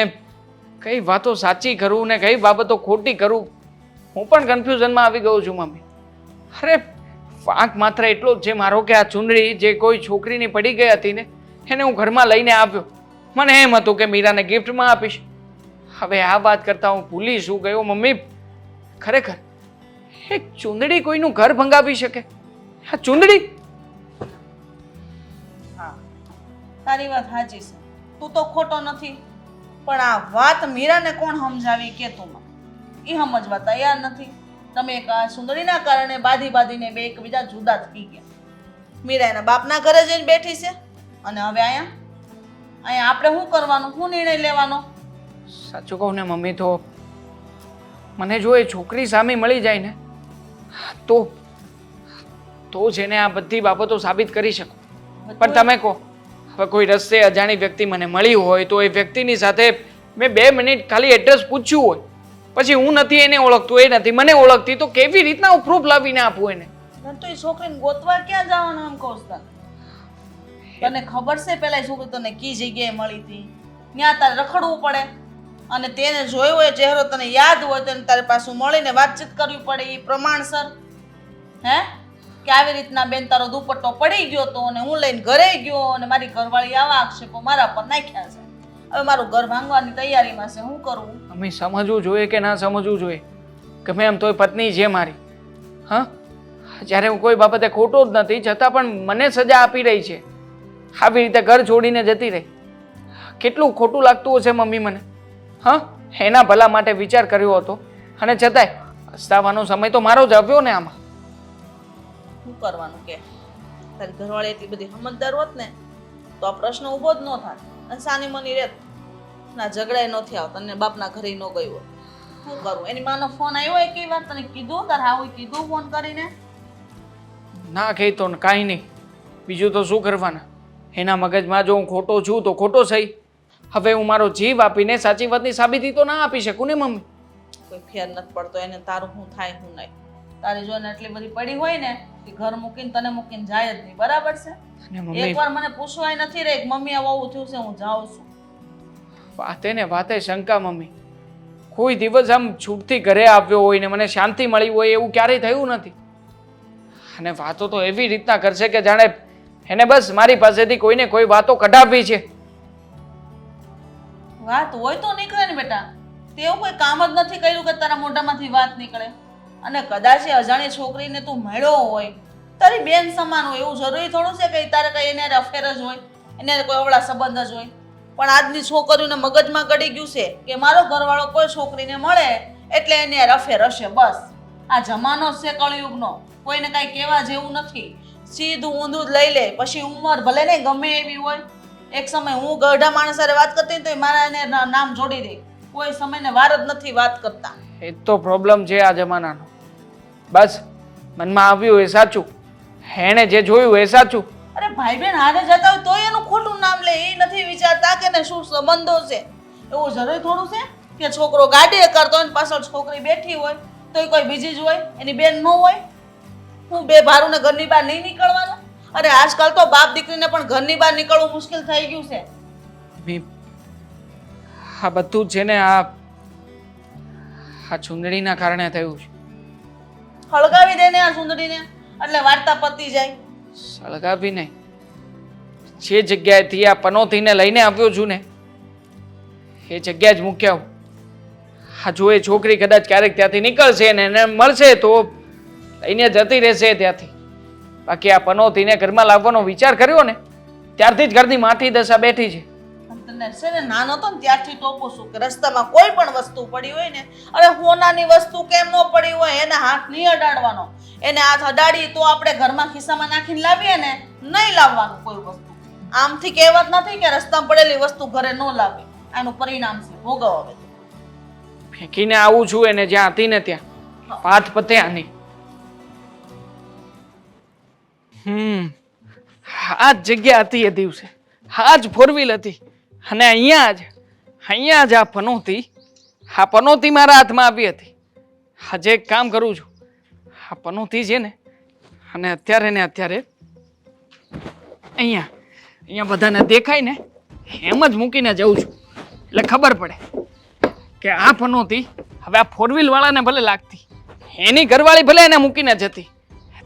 [SPEAKER 1] કઈ વાતો સાચી કરું ને કઈ બાબતો ખોટી કરું હું પણ કન્ફ્યુઝનમાં આવી ગયો છું મમ્મી. અરે વાંક માત્ર એટલો જ છે મારો કે આ ચુંદડી જે કોઈ છોકરીની પડી ગઈ હતી ને એને હું ઘરમાં લઈને આવ્યો. મને એમ હતું કે મીરાને ગિફ્ટમાં આપીશ. હવે આ વાત કરતા હું ભૂલી શું ગયો મમ્મી. ખરેખર એક ચુંદડી કોઈનું ઘર ભંગાવી શકે? આ ચુંદડી
[SPEAKER 9] હા તારી વાત સાચી છે, તું તો ખોટો નથી. પણ આ વાત મીરાને કોણ સમજાવી કે તું એ સમજવા તૈયાર નથી. તમે એક આ સુંદરીના કારણે બાંધીને બે એકબીજા જુદા થઈ ગયા. મીરા એના બાપના ઘરે જઈને બેઠી છે અને હવે અહીંયા આપણે શું કરવાનું, શું નિર્ણય લેવાનો?
[SPEAKER 1] સાચું કહું ને મમ્મી તો મને જો એ છોકરી સામે મળી જાય ને તો જેને આ બધી બાબતો સાબિત કરી શકું. પણ તમે કહો હવે કોઈ રસ્તે અજાણી વ્યક્તિ મને મળી હોય તો એ વ્યક્તિની સાથે મેં 2 મિનિટ ખાલી એડ્રેસ પૂછ્યું હોય પછી હું નથી એને ઓળખતું, એ નથી મને ઓળખતી, તો કેવી રીતના હું પ્રૂફ લાવીને આપું એને?
[SPEAKER 9] તો એ છોકરીને ગોતવા ક્યાં જવાનું એમ કહું છું તને ખબર છે? પેલા એ છોકરી તને કી જગ્યાએ મળી હતી ત્યાં તારે રખડવું પડે અને તેને જોયો હોય ચહેરો તને યાદ હોય તો તારે પાછું મળીને વાતચીત કરવી પડે એ પ્રમાણસર. હે કે આવી રીતના બેન તારો દુપટ્ટો પડી ગયો તો અને હું લઈને ઘરે ગયો અને મારી ઘરવાળી આવા આક્ષેપો મારા પર નાખ્યા છે. હવે મારું ઘર ભાંગવાની તૈયારીમાં છે, શું કરવું?
[SPEAKER 1] અમે સમજવું જોઈએ કે ના સમજવું જોઈએ? ગમે એમ તોય પત્ની છે મારી. હા જ્યારે હું કોઈ બાબતે ખોટો જ નથી છતાં પણ મને સજા આપી રહી છે, આવી રીતે ઘર છોડીને જતી રહી. કેટલું ખોટું લાગતું હશે મમ્મી મને. હા એના ભલા માટે વિચાર કર્યો હતો અને છતાંય પસ્તાવાનો સમય તો મારો જ આવ્યો ને આમાં.
[SPEAKER 9] શું કરવાનું કે તારી ઘરવાળી એટલી બધી સમજદાર હોત ને તો આ પ્રશ્ન ઊભો જ ન થાત અને સાની મની રહેત. ના ઝઘડાય ન થયા હોત અને બાપના ઘરે ન ગઈ હોત. શું કરું? એની માનો ફોન આવ્યો એક વાર તને કીધું? તારે આવું કીધું ફોન કરીને?
[SPEAKER 1] ના કહી તો કાંઈ નહીં, બીજું તો શું કરવાના. એના મગજમાં જો હું ખોટો છું તો ખોટો સહી. હવે હું મારો જીવ આપીને સાચી વાતની સાબિતી તો ના આપી શકું ને મમ્મી.
[SPEAKER 9] કોઈ ફેર નથી પડતો એને તારું શું થાય શું નહીં. તારી જોઈને એટલી બધી પડી હોય ને કે ઘર મૂકીને તને મૂકીને જાય જ નહીં, બરાબર છે?
[SPEAKER 1] અને મમ્મી
[SPEAKER 9] એકવાર મને પૂછવાય નથી રહી મમ્મી આવું થયું છે હું જાઉં છું.
[SPEAKER 1] વાતે ને વાતે શંકા મમ્મી. કોઈ દિવસ આમ છૂટથી ઘરે આવ્યો હોય ને મને શાંતિ મળી હોય એવું ક્યારેય થયું નથી. અને વાતો તો એવી રીતના કરશે કે જાણે એને બસ મારી પાસેથી કોઈને કોઈ વાતો કઢાવવી છે.
[SPEAKER 9] વાત હોય તો નીકળે ને બેટા, તેવું કોઈ કામ જ નથી કર્યું કે તારા મોઢામાંથી વાત નીકળે. અને કદાચ એ અજાણી છોકરીને તું મળ્યો હોય, તારી બેન સમાન હોય, એવું જરૂરી થોડું છે કે તારે કઈ એને અફેર જ હોય, એને કોઈ અવળા સંબંધ જ હોય. પણ આજની છોકરીઓને મગજમાં ગળી ગયું છે કે મારો ઘરવાળો કોઈ છોકરીને મળે એટલે એને અફેર હશે. બસ આ જમાનો છે કળયુગનો, કોઈને કાંઈ કહેવા જેવું નથી. સીધું ઊંધું જ લઈ લે. પછી ઉંમર ભલે ને ગમે એવી હોય એક સમય હું ગઢા માણસ સાથે વાત કરતી તો મારા એને નામ જોડી દે. કોઈ સમયને વાર જ નથી વાત કરતા.
[SPEAKER 1] એ તો પ્રોબ્લેમ છે આ જમાનાનો. બસ મનમાં આવ્યું એ સાચું, એણે જે જોયું એ સાચું.
[SPEAKER 9] અરે ભાઈ બેન હારે જતા હોય તોય એનું ખોટું નામ લે. એ નથી વિચારતા કે ને શું સંબંધો છે. એવું જરૂરી થોડું છે કે છોકરો ગાડીએ કરતો હોય ને પાછળ છોકરી બેઠી હોય તો કોઈ બીજી જ હોય, એની બેન ન હોય. હું બે ભારુને ઘરની બહાર નહીં નીકળવાના? અરે આજકાલ તો બાપ દીકરીને પણ ઘરની બહાર નીકળવું મુશ્કેલ થઈ ગયું છે.
[SPEAKER 1] ભીમ, આ બધું છે ને આ ચૂંદડીના કારણે થયું છે.
[SPEAKER 9] હળગાવી દે ને આ સુંદરીને એટલે વાર્તા પતી જાય.
[SPEAKER 1] સળગાવી નહીં, જે જગ્યાએથી આ પનોતીને લઈને આવ્યો છું ને એ જગ્યા જ મૂકી આવું. હા, જો એ છોકરી કદાચ ક્યારેક ત્યાંથી નીકળશે ને એને મળશે તો લઈને જતી રહેશે ત્યાંથી. બાકી આ પનોતીને ઘરમાં લાવવાનો વિચાર કર્યો ને ત્યારથી જ ઘરની માઠી દશા બેઠી છે.
[SPEAKER 9] તને છે ને નાનો હતો ને ત્યારથી ટોપું છું કે રસ્તામાં કોઈ પણ વસ્તુ પડી હોય ને, અરે હોનાની વસ્તુ કેમ ન પડી હોય એને હાથ નહીં અડાડવાનો. એને હાથ અડાડી તો આપણે ઘરમાં ખિસ્સામાં નાખીને લાવીએ ને, નહીં લાવવાનું કોઈ વસ્તુ. આમથી કહેવત નથી કે રસ્તામાં પડેલી વસ્તુ ઘરે ન લાવે. આનું પરિણામ છે ભોગવો. હવે
[SPEAKER 1] ફેંકીને આવું છું એને જ્યાં હતી ને ત્યાં, પાથ પત્યા નહીં. આ જ જગ્યા હતી એ દિવસે, આ જ ફોર વ્હીલ હતી અને અહીંયા જ આ પનોતી મારા હાથમાં આવી હતી. આજે એક કામ કરું છું, આ પનોતી છે ને અને અત્યારે અહીંયા બધાને દેખાય ને એમ જ મૂકીને જઉં છું. એટલે ખબર પડે કે આ પનોતી હવે આ ફોર વ્હીલ વાળાને ભલે લાગતી, એની ઘરવાળી ભલે એને મૂકીને જતી,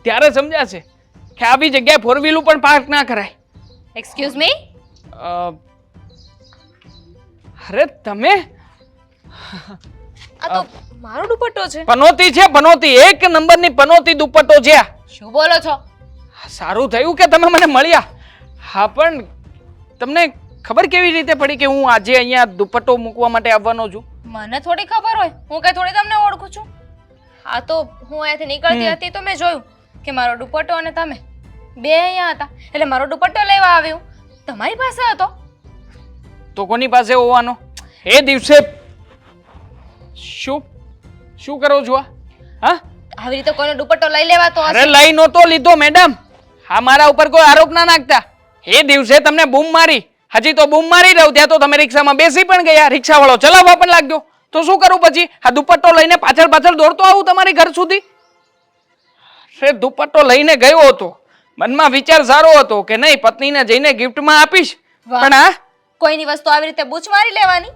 [SPEAKER 1] ત્યારે સમજાશે કે આવી જગ્યાએ ફોર વ્હીલ પણ પાર્ક ના કરાય.
[SPEAKER 4] એક્સક્યુઝ મી,
[SPEAKER 1] અરે તમે
[SPEAKER 4] આ તો મારો દુપટ્ટો છે.
[SPEAKER 1] પનોતી છે, પનોતી, એક નંબરની પનોતી દુપટ્ટો છે.
[SPEAKER 4] શું બોલો છો?
[SPEAKER 1] સારું થયું કે તમે મને મળ્યા. હા, પણ તમને ખબર કેવી રીતે પડી કે હું આજે અહીંયા દુપટ્ટો મૂકવા માટે આવવાનો છું?
[SPEAKER 4] મને થોડી ખબર હોય, હું કઈ થોડી તમને ઓળખું છું? હા, તો હું અહીંયાથી નીકળતી હતી તો મેં જોયું કે મારો દુપટ્ટો અને તમે બે અહીંયા હતા, એટલે મારો દુપટ્ટો લેવા આવ્યું. તમારી પાસે હતો
[SPEAKER 1] તો કોની પાસે હોવાનો? એ દિવસે શું કરો છો? હા,
[SPEAKER 4] આવી રીતે કોઈનો દુપટ્ટો લઈ લેવાતો
[SPEAKER 1] અરે
[SPEAKER 4] હશે.
[SPEAKER 1] લઈ નહોતો લીધો મેડમ. હા, મારા ઉપર કોઈ આરોપ ના નાખતા. એ દિવસે તમને બૂમ મારી, હજી તો બૂમ મારી રહ્યો ત્યાં તો તમે રિક્ષામાં બેસી પણ ગયા, રિક્ષાવાળો ચલાવવા પણ લાગ્યો. તો શું કરું પછી? આ દુપટ્ટો લઈને પાછળ દોડતો આવું તમારી ઘર સુધી? અરે દુપટ્ટો લઈને ગયો હતો, મનમાં વિચાર સારો હતો કે નહીં પત્નીને જઈને ગિફ્ટમાં આપીશ, પણ આ
[SPEAKER 4] કોઈની વસ્તુ આવી રીતે બૂચ મારી લેવાની?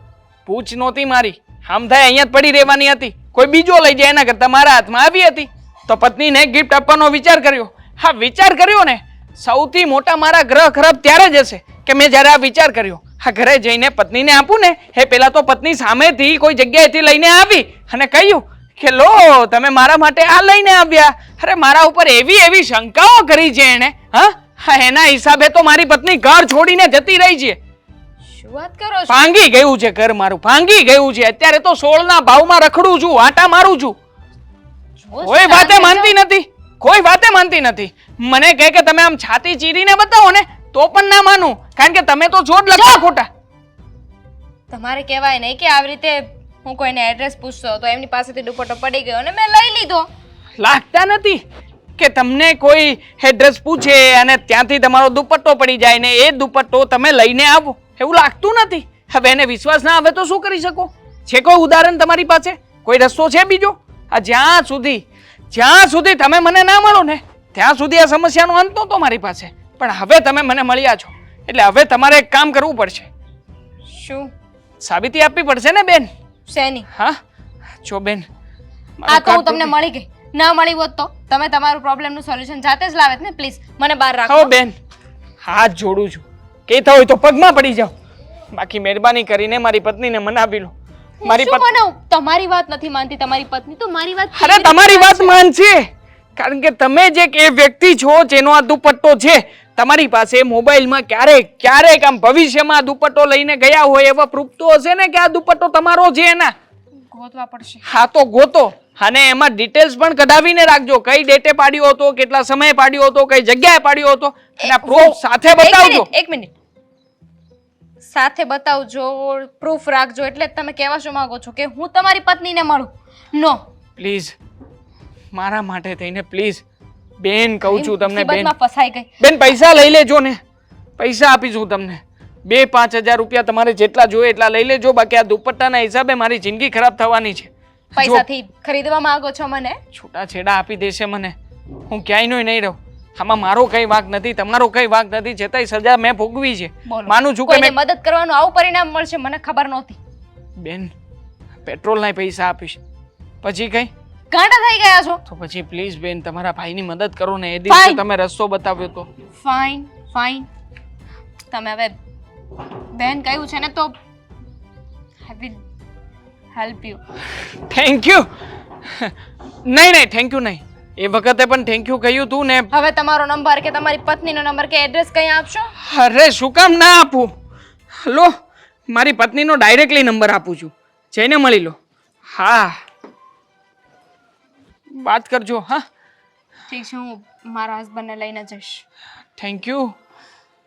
[SPEAKER 1] પૂછ નહોતી મારી, આમ થાય અહીંયા જ પડી રહેવાની હતી. કોઈ બીજો લઈ જાય એના કરતા મારા હાથમાં આવી હતી તો પત્નીને ગિફ્ટ આપવાનો વિચાર કર્યો. હા, વિચાર કર્યો ને, સૌથી મોટા મારા ગ્રહ ખરાબ ત્યારે જ હશે કે મેં જ્યારે આ વિચાર કર્યો. હા, ઘરે જઈને પત્નીને આપું ને એ પહેલા તો પત્ની સામેથી કોઈ જગ્યાએથી લઈને આવી અને કહ્યું કે લો તમે મારા માટે આ લઈને આવ્યા. અરે મારા ઉપર એવી શંકાઓ કરી છે એણે. હા, એના હિસાબે તો મારી પત્ની ઘર છોડીને જતી રહી છે.
[SPEAKER 4] શું વાત કરો છો?
[SPEAKER 1] ભાંગી ગયું છે ઘર મારું, ભાંગી ગયું છે. અત્યારે તો 16 ના ભાવમાં રખડું છું, આટા મારું છું. કોઈ વાતે માનતી નથી. મને કહે કે તમે આમ છાતી ચીરીને બતાવો ને તો પણ ના માનું, કારણ કે તમે તો છો જ લગતા ખોટા.
[SPEAKER 4] તમારે કહેવાય નહીં કે આવી રીતે હું કોઈને એડ્રેસ પૂછતો તો એમની પાસેથી દુપટ્ટો પડી ગયો અને મેં લઈ લીધો.
[SPEAKER 1] લાગતા નથી કે તમને કોઈ એડ્રેસ પૂછે અને ત્યાંથી તમારો દુપટ્ટો પડી જાય ને એ દુપટ્ટો તમે લઈને આવો, એવું લાગતું નથી. હવે એને વિશ્વાસ ના આવે તો શું કરી શકો? છે કોઈ ઉદાહરણ તમારી પાસે? કોઈ રસ્તો છે બીજો? આ જ્યાં સુધી તમે મને ના મળો ને ત્યાં સુધી આ સમસ્યાનો અંત નહોતો મારી પાસે, પણ હવે તમે મને મળ્યા છો એટલે હવે તમારે એક કામ કરવું પડશે.
[SPEAKER 4] શું?
[SPEAKER 1] સાબિતી આપવી પડશે ને બેન.
[SPEAKER 4] શેની?
[SPEAKER 1] હા, જો બેન,
[SPEAKER 4] આ તો હું તમને મળી ગઈ. ના મળી હોત તો તમે તમારું પ્રોબ્લેમનું સોલ્યુશન જાતે જ લાવેત ને. પ્લીઝ મને બહાર રાખો.
[SPEAKER 1] હો બેન, હાથ જોડું છું, કહેતા હોય તો પગમાં પડી જાઓ. બાકી મહેરબાની કરીને મારી પત્નીને મનાવી લો. મારી
[SPEAKER 4] શું મનાવું? તમારી વાત નથી માનતી તમારી પત્ની તો મારી વાત
[SPEAKER 1] અરે તમારી વાત માનશે, કારણ કે તમે જે એ વ્યક્તિ છો જેનો આ દુપટ્ટો છે તમારી પાસે મોબાઈલમાં ક્યારેક આમ ભવિષ્યમાં આ દુપટ્ટો લઈને ગયા હોય એવા પ્રૂફ તો હશે ને કે આ દુપટ્ટો તમારો છે એના.
[SPEAKER 4] ગોતવા પડશે.
[SPEAKER 1] હા, તો ગોતો અને એમાં ડિટેલ્સ પણ કઢાવીને રાખજો, કઈ ડેટે પાડ્યો હતો, કેટલા સમયે પાડ્યો હતો, કઈ જગ્યાએ પાડ્યો હતો અને આ પ્રૂફ સાથે બતાવજો.
[SPEAKER 4] એક મિનિટ, સાથે બતાવજો, પ્રૂફ રાખજો, એટલે જ તમે કહેવા શું માંગો છો કે હું તમારી પત્નીને મળું? નો.
[SPEAKER 1] પ્લીઝ મારા માટે થઈને પ્લીઝ બેન કહું છું તમને બેન.
[SPEAKER 4] મુસીબતમાં ફસાઈ ગઈ.
[SPEAKER 1] બેન પૈસા લઈ લેજો ને, પૈસા આપીશું તમને. 2-5 હજાર રૂપિયા તમારે જેટલા જોઈએ એટલા લઈ લેજો. બાકી આ દુપટ્ટાના હિસાબે મારી જિંદગી ખરાબ થવાની છે.
[SPEAKER 4] પૈસાથી ખરીદવા માંગો છો મને?
[SPEAKER 1] છૂટાછેડા આપી દેશે મને, હું ક્યાંયનો નહીં રહું. આમાં મારો કઈ વાંક નથી, તમારો કઈ વાંક નથી, છતાંય સજા મેં ભોગવી છે. માનું છું કે
[SPEAKER 4] કોઈને મદદ કરવાનું આવું પરિણામ મળશે મને ખબર નહોતી.
[SPEAKER 1] બેન પેટ્રોલના પૈસા આપીશ, પછી કઈ
[SPEAKER 4] ગાંડા થઈ ગયા છો?
[SPEAKER 1] તો પછી પ્લીઝ બેન તમારા ભાઈની મદદ કરો ને. એ દિવસે તમે રસ્તો બતાવ્યો તો.
[SPEAKER 4] ફાઇન ફાઇન, તમે હવે બેન કહ્યું છે ને તો I will help you.
[SPEAKER 1] Thank you. નહીં થેન્ક યુ નહીં, એ વખતે પણ થેન્ક યુ કહ્યું તું ને.
[SPEAKER 4] હવે તમારો નંબર કે તમારી પત્નીનો નંબર કે એડ્રેસ કઈ આપશો?
[SPEAKER 1] અરે શું કામ ના આપું, લો મારી પત્નીનો ડાયરેક્ટલી નંબર આપું છું, જઈને મળી લો. હા વાત કરજો. હા
[SPEAKER 4] ઠીક છે, હું મારા હસબન્ડને લઈને જઈશ.
[SPEAKER 1] થેન્ક યુ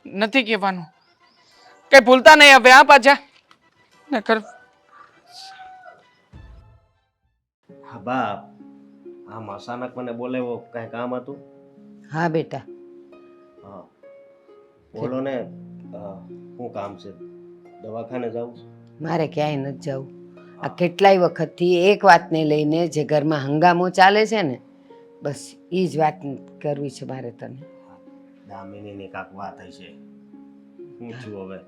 [SPEAKER 1] નથી કહેવાનું, કઈ ભૂલતા નહીં હવે. હા પાછા નકર.
[SPEAKER 6] હા બા, આમ અચાનક મને બોલાવ્યો, કાંઈ કામ હતું?
[SPEAKER 7] હા બેટા.
[SPEAKER 6] હા બોલો ને, શું કામ છે? દવાખાને જાઉં?
[SPEAKER 7] મારે ક્યાંય નથી જવું. આ કેટલાય વખતથી એક વાતને લઈને જે ઘરમાં હંગામો ચાલે છે ને, બસ એ જ વાત કરવી છે મારે તને.
[SPEAKER 6] દામિનીની કાંક વાત હશે. શું છું હવે?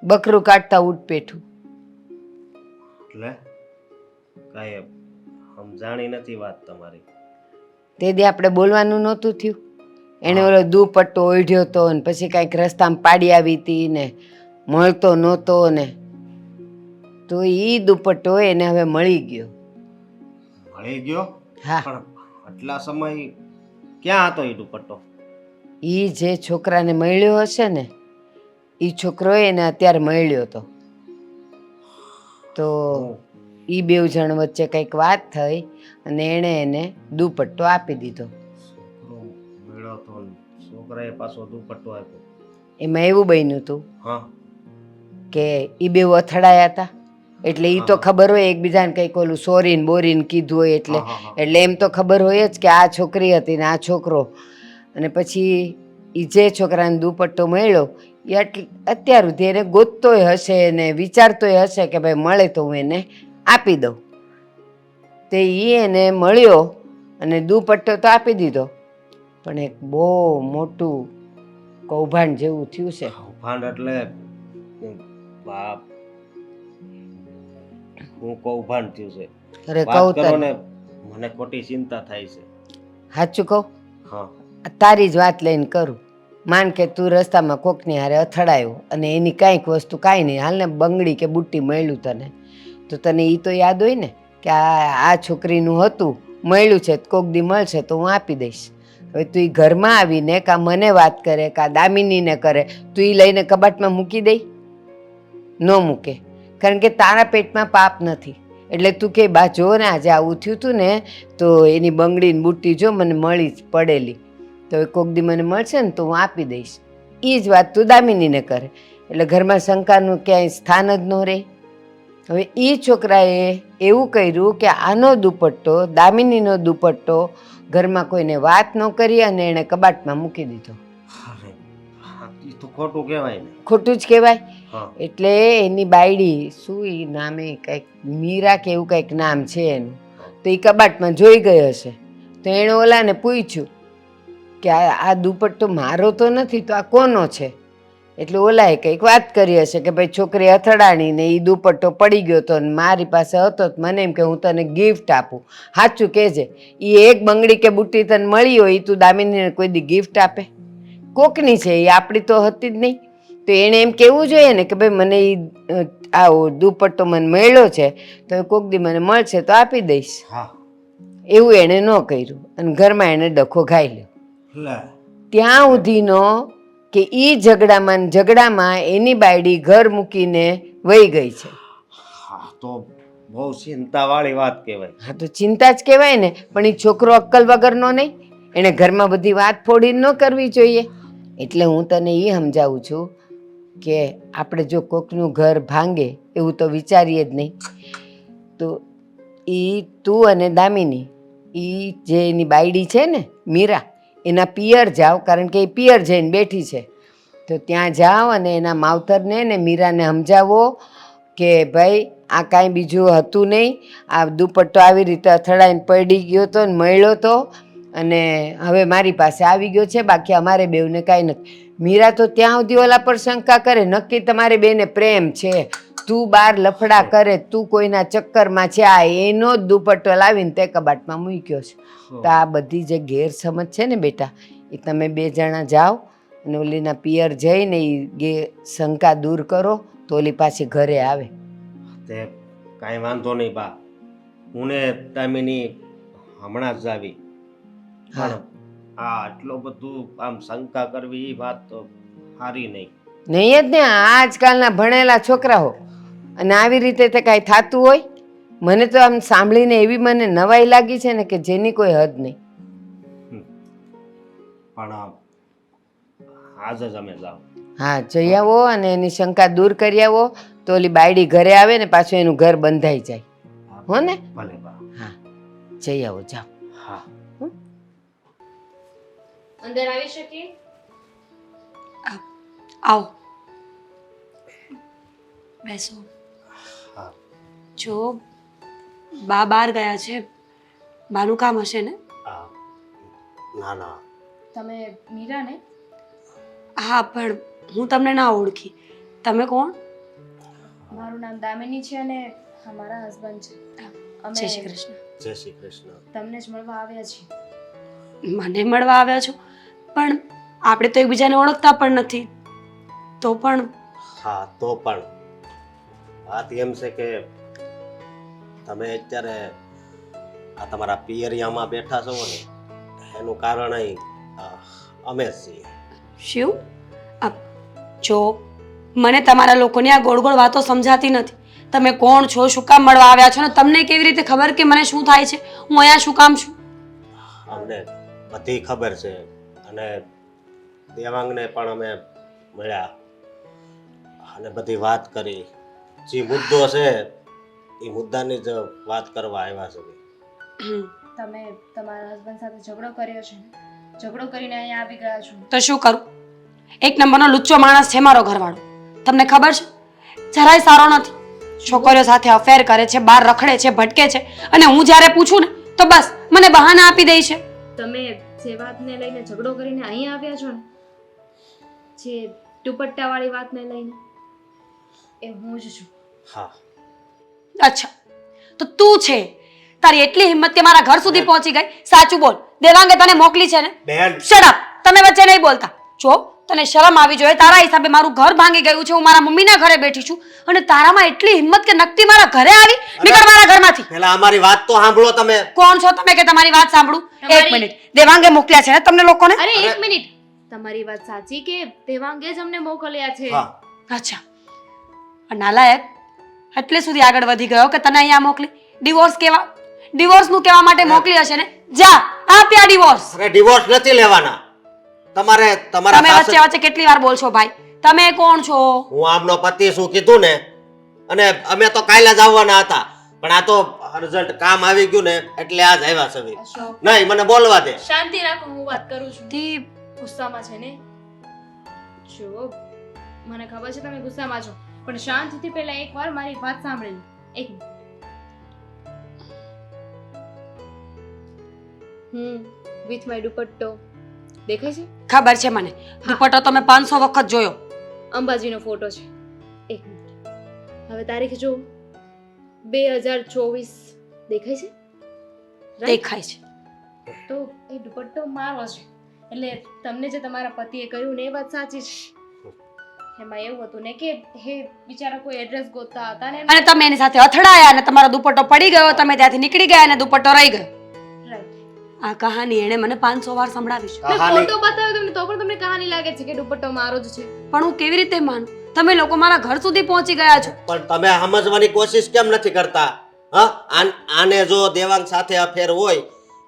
[SPEAKER 7] બકરું કાઢતા ઉઠ પેઠું.
[SPEAKER 6] એટલે કાંઈ સમજાણી નથી વાત તમારી.
[SPEAKER 7] તે દી આપણે બોલવાનું નહોતું થયું, એણે ઓલો દુપટ્ટો ઓઢ્યો હતો ને પછી કાંઈક રસ્તામાં પાડી આવી હતી ને મળતો નહોતો ને, તો એ દુપટ્ટો એને હવે મળી ગયો.
[SPEAKER 6] મળી ગયો?
[SPEAKER 7] હા.
[SPEAKER 6] પણ આટલા સમય ક્યાં હતો એ દુપટ્ટો?
[SPEAKER 7] એ જે છોકરાને મળ્યો હશે ને, એ છોકરો એને અત્યારે મળ્યો હતો. તો એ બેઉ જણ વચ્ચે કંઈક વાત થઈ અને એણે એને દુપટ્ટો આપી દીધો.
[SPEAKER 6] છોકરો મળ્યો તો છોકરાએ પાછો દુપટ્ટો આપ્યો.
[SPEAKER 7] એમાં એવું બન્યું હતું
[SPEAKER 6] હા
[SPEAKER 7] કે એ બેઉ અથડાયા હતા, એટલે એ તો ખબર હોય એકબીજાને કંઈક ઓલું સોરીન બોરીન કીધું હોય, એટલે એમ તો ખબર હોય જ કે આ છોકરી હતી ને આ છોકરો. અને પછી એ જે છોકરાને દુપટ્ટો મળ્યો એ અત્યાર સુધી એને ગોતતોય હશે ને વિચારતોય હશે કે ભાઈ મળે તો હું એને આપી દઉં. તે એને મળ્યો અને દુપટ્ટો તો આપી દીધો, પણ એક બહુ મોટું કૌભાંડ જેવું થયું છે.
[SPEAKER 6] કૌભાંડ એટલે બાપ, હું કૌભાંડ થયું છે?
[SPEAKER 7] અરે
[SPEAKER 6] વાત
[SPEAKER 7] કહું
[SPEAKER 6] કરો
[SPEAKER 7] તને,
[SPEAKER 6] ને, મને ખોટી ચિંતા થાય છે.
[SPEAKER 7] સાચું કહું,
[SPEAKER 6] હા
[SPEAKER 7] તારી જ વાત લઈને કરું. માન કે તું રસ્તામાં કોકની હારે અથડાયો અને એની કાંઈક વસ્તુ કાંઈ નહીં, હાલ ને બંગડી કે બુટ્ટી મળ્યું તને, તો તને એ તો યાદ હોય ને કે આ છોકરીનું હતું, મળ્યું છે, કોક દી મળશે તો હું આપી દઈશ. હવે તું એ ઘરમાં આવીને કાં મને વાત કરે કાં દામિનીને કરે, તું એ લઈને કબાટમાં મૂકી દઈ? ન મૂકે, કારણ કે તારા પેટમાં પાપ નથી. એટલે તું કે બા જો ને આજે આવું થયું હતું ને તો એની બંગડીની બુટ્ટી જો મને મળી જ પડેલી, તો એ કોક દી મને મળશે ને તો હું આપી દઈશ. એ જ વાત તું દામિનીને કરે, એટલે ઘરમાં શંકાનું ક્યાંય સ્થાન જ ન રહે. હવે એ છોકરાએ એવું કર્યું કે આનો દુપટ્ટો, દામિનીનો દુપટ્ટો ઘરમાં કોઈને વાત ન કરી અને એણે કબાટમાં મૂકી દીધો.
[SPEAKER 6] અરે એ તો ખોટું કહેવાય ને.
[SPEAKER 7] ખોટું જ કહેવાય.
[SPEAKER 6] હા
[SPEAKER 7] એટલે એની બાયડી શું એ નામે કંઈક મીરા કે એવું કંઈક નામ છે એનું, તો એ કબાટમાં જોઈ ગઈ હશે, તો એણે ઓલાને પૂછ્યું કે આ દુપટ્ટો મારો તો નથી, તો આ કોનો છે? એટલે ઓલાએ કંઈક વાત કરી હશે કે ભાઈ છોકરી અથડાણી ને એ દુપટ્ટો પડી ગયો હતો ને મારી પાસે હતો, મને એમ કે હું તને ગિફ્ટ આપું. સાચું કહેજે, એ એક બંગડી કે બુટ્ટી તને મળી હોય એ તું દામિનીને કોઈ દી ગિફ્ટ આપે? કોકની છે એ, આપણી તો હતી જ નહીં. તો એણે એમ કહેવું જોઈએ ને કે ભાઈ મને એ આવો દુપટ્ટો મને મળ્યો છે તો કોક દી મને મળશે તો આપી દઈશ.
[SPEAKER 6] હા
[SPEAKER 7] એવું એણે ન કર્યું અને ઘરમાં એણે ડખો ખાઈ લ્યો.
[SPEAKER 6] લે
[SPEAKER 7] ત્યાં સુધીનો કે એ ઝઘડામાં એની બાયડી ઘર મૂકીને વહી ગઈ છે.
[SPEAKER 6] હા તો બહુ ચિંતાવાળી વાત કહેવાય.
[SPEAKER 7] હા તો ચિંતા જ કહેવાય ને, પણ એ છોકરો અક્કલ વગરનો નહીં, એણે ઘરમાં બધી વાત ફોડીને ન કરવી જોઈએ. એટલે હું તને એ સમજાવું છું કે આપણે જો કોકનું ઘર ભાંગે એવું તો વિચારીએ જ નહીં. તો એ તું અને દામિની એ જે એની બાયડી છે ને મીરા એના પિયર જાઓ, કારણ કે એ પિયર જઈને બેઠી છે. તો ત્યાં જાઓ અને એના માવતરને ને મીરાને સમજાવો કે ભાઈ આ કાંઈ બીજું હતું નહીં, આ દુપટ્ટો આવી રીતે અથડાઈને પડી ગયો હતો ને મળ્યો હતો અને હવે મારી પાસે આવી ગયો છે, બાકી અમારે બેવને કાંઈ નથી. મીરા તો ત્યાં સુધી ઓલા પર શંકા કરે, નક્કી તમારે બેને પ્રેમ છે, તું બાર લફડા કરે, તું કોઈના ચક્કરમાં છે, આ એનો જ દુપટ્ટો લાવીને તે કબાટમાં મૂક્યો છે. તો આ બધી જે ગેરસમજ છે ને બેટા, એ તમે બે જણા જાઓ અને ઓલીના પિયર જઈને એ શંકા દૂર કરો તો ઓલી પાછી ઘરે આવે.
[SPEAKER 6] તે કાંઈ વાંધો નહીં બા, હું ને દામિની હમણાં જ આવી.
[SPEAKER 7] હા.
[SPEAKER 6] પણ આ આટલો બધું આમ શંકા કરવી એ વાત તો સારી નહીં.
[SPEAKER 7] નહીં જ ને, આજકાલના ભણેલા છોકરાઓ અને આવી રીતે તે કાંઈ થતું હોય? મને તો આમ સાંભળીને એવી મને નવાઈ લાગી છે ને કે જેની કોઈ હદ નહીં.
[SPEAKER 6] પણ આજ જ અમે જાઓ.
[SPEAKER 7] હા, જઈ આવો અને એની શંકા દૂર કરી આવો તો ઓલી બાયડી ઘરે આવે ને પાછું એનું ઘર બંધાઈ જાય. હો ને?
[SPEAKER 6] ભલે બા.
[SPEAKER 7] હા, જઈ આવો, જાઓ.
[SPEAKER 6] હા.
[SPEAKER 4] અંદર આવી શકીએ?
[SPEAKER 5] આવો, બેસો.
[SPEAKER 6] હા.
[SPEAKER 5] જો બા બહાર ગયા છે, બાનું કામ હશે ને?
[SPEAKER 6] ના ના,
[SPEAKER 4] તમે મીરા ને?
[SPEAKER 5] હા, પણ હું તમને ના ઓળખી. તમે કોણ?
[SPEAKER 4] મારું નામ દામિની છે અને આ મારા હસબન્ડ છે. અમે
[SPEAKER 5] જય શ્રી કૃષ્ણ.
[SPEAKER 6] જય શ્રી કૃષ્ણ.
[SPEAKER 4] તમને જ મળવા આવ્યા છીએ.
[SPEAKER 5] મને મળવા આવ્યા છો? પણ આપણે તો એકબીજાને ઓળખતા પણ નથી. તો પણ
[SPEAKER 6] હા, તો પણ વાત એમ છે કે તમે અત્યારે આ તમારા પિયરિયામાં બેઠા છો ને એનું કારણ અહીં અમે જ છીએ.
[SPEAKER 5] શિવ, જો મને તમારા લોકોની આ ગોળ ગોળ વાતો સમજાતી નથી. તમે કોણ છો, શું કામ મળવા આવ્યા છો ને તમને કેવી રીતે ખબર કે મને શું થાય છે, હું અહીંયા શું કામ છું?
[SPEAKER 6] અમને બધી ખબર છે અને દેવાંગને પણ અમે મળ્યા અને બધી વાત કરી. જે મુદ્દો છે એ મુદ્દાની જ વાત કરવા આવ્યા છે.
[SPEAKER 4] તમે તમારા હસબન્ડ સાથે ઝઘડો કર્યો છે ને? ઝઘડો કરીને અહીંયા આવી ગયા છો.
[SPEAKER 5] તો શું કરું? એક નંબરનો લુચ્ચો માણસ છે મારો ઘરવાળો. તમને ખબર છે? જરાય સારો નથી. છોકરીઓ સાથે અફેર કરે છે, બહાર રખડે છે, ભટકે છે અને હું જ્યારે પૂછું ને તો બસ મને બહાના આપી દે છે.
[SPEAKER 4] તમે જે વાતને લઈને ઝઘડો કરીને અહીંયા આવ્યા છો ને, જે દુપટ્ટાવાળી વાતને લઈને, એ હું જ છું.
[SPEAKER 6] હા.
[SPEAKER 5] અચ્છા, તો તું છે? તારી એટલી હિંમત કે મારા ઘર સુધી પહોંચી ગઈ? સાચું બોલ, દેવાંગે તને મોકલી છે ને?
[SPEAKER 6] બેન,
[SPEAKER 5] શટ અપ! તમે વચ્ચે નહીં બોલતા. જો તને શરમ આવી જોઈએ. તારા હિસાબે મારું ઘર ભાંગી ગયું છે, હું મારા મમ્મીના ઘરે બેઠી છું અને તારામાં એટલી હિંમત કે નક્કી મારા ઘરે આવી? નીકળ મારા ઘરમાંથી.
[SPEAKER 6] પહેલા અમારી વાત તો સાંભળો તમે.
[SPEAKER 5] કોણ છો તમે કે તમારી વાત સાંભળું? એક મિનિટ, દેવાંગે મોકલ્યા છે ને તમને લોકોને?
[SPEAKER 4] અરે એક મિનિટ, તમારી વાત સાચી કે દેવાંગે જ અમને મોકલ્યા છે?
[SPEAKER 6] હા.
[SPEAKER 5] અચ્છા, નાલાયક એટલે સુધી આગળ વધી ગયો કે તને અહીંયા મોકલી? ડિવોર્સનું કહેવા માટે મોકલી હશે ને? જા, આપ્યા ડિવોર્સ.
[SPEAKER 6] અરે ડિવોર્સ નથી લેવાના. તમારે તમારા
[SPEAKER 5] તમે વચ્ચે વચ્ચે કેટલી વાર બોલશો ભાઈ? તમે કોણ છો?
[SPEAKER 6] હું આમનો પતિ શું કીધું ને, અને અમે તો કાલે જ આવવાના હતા પણ આ તો અર્જન્ટ કામ આવી ગયું ને એટલે આજ આવ્યા છે.
[SPEAKER 4] અશોક,
[SPEAKER 6] નહીં, મને બોલવા દે.
[SPEAKER 4] શાંતિ રાખો, હું વાત કરું છું.
[SPEAKER 5] તી
[SPEAKER 4] ગુસ્સામાં છે ને? જો મને ખબર છે તમે ગુસ્સામાં છો, પણ શાંતિથી પહેલા એકવાર મારી વાત સાંભળી લો. એક મિનિટ. વિથ માય દુપટ્ટો દેખાય છે?
[SPEAKER 5] ખબર છે મને. દુપટ્ટો તો મેં 500 વખત જોયો.
[SPEAKER 4] અંબાજીનો ફોટો છે. એક મિનિટ, હવે તારીખ જો 2024 દેખાય છે? Right?
[SPEAKER 5] દેખાય છે.
[SPEAKER 4] તો એ દુપટ્ટો મારો છે, એટલે તમને જે તમારા પતિએ કહ્યું ને એ વાત સાચી છે. એમાં એવું હતું ને કે હે બિચારા કોઈ એડ્રેસ ગોતતા હતા ને
[SPEAKER 5] અને તમે એની સાથે અથડાયા અને તમારો દુપટ્ટો પડી ગયો, તમે ત્યાંથી નીકળી ગયા અને દુપટ્ટો રહી ગયો.
[SPEAKER 4] Right.
[SPEAKER 5] આ કહાની એણે મને 500 વાર સંભળાવી છે.
[SPEAKER 4] મેં ફોટો બતાવ્યો તમને તો પણ તમને કહાની લાગે છે કે દુપટ્ટો મારો જ છે?
[SPEAKER 5] પણ હું કેવી રીતે માનું? તમે લોકો મારા ઘર સુધી પહોંચી ગયા છો.
[SPEAKER 6] પણ તમે સમજવાની કોશિશ કેમ નથી કરતા? હા, આને જો દેવાંગ સાથે અફેર હોય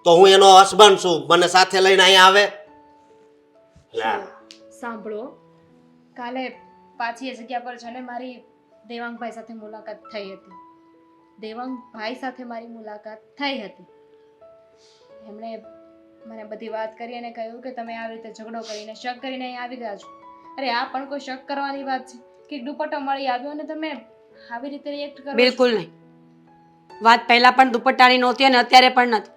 [SPEAKER 6] તો હું એનો હસબન્ડ છું, મને સાથે લઈને અહીંયા આવે?
[SPEAKER 4] સાંભળો, કાલે પાછી એ જગ્યા પર છે ને મારી દેવાંગભાઈ સાથે મુલાકાત થઈ હતી. દેવાંગભાઈ સાથે મારી મુલાકાત થઈ હતી. એમણે મને બધી વાત કરી અને કહ્યું કે તમે આવી રીતે ઝઘડો કરીને શક કરીને અહીં આવી ગયા છો. અરે આ પણ કોઈ શક કરવાની વાત છે કે દુપટ્ટો મળી આવ્યો અને તમે આવી રીતે રિએક્ટ કરો છો?
[SPEAKER 5] બિલકુલ નહીં. વાત પહેલા પણ દુપટ્ટાની નહોતી અને અત્યારે પણ નથી.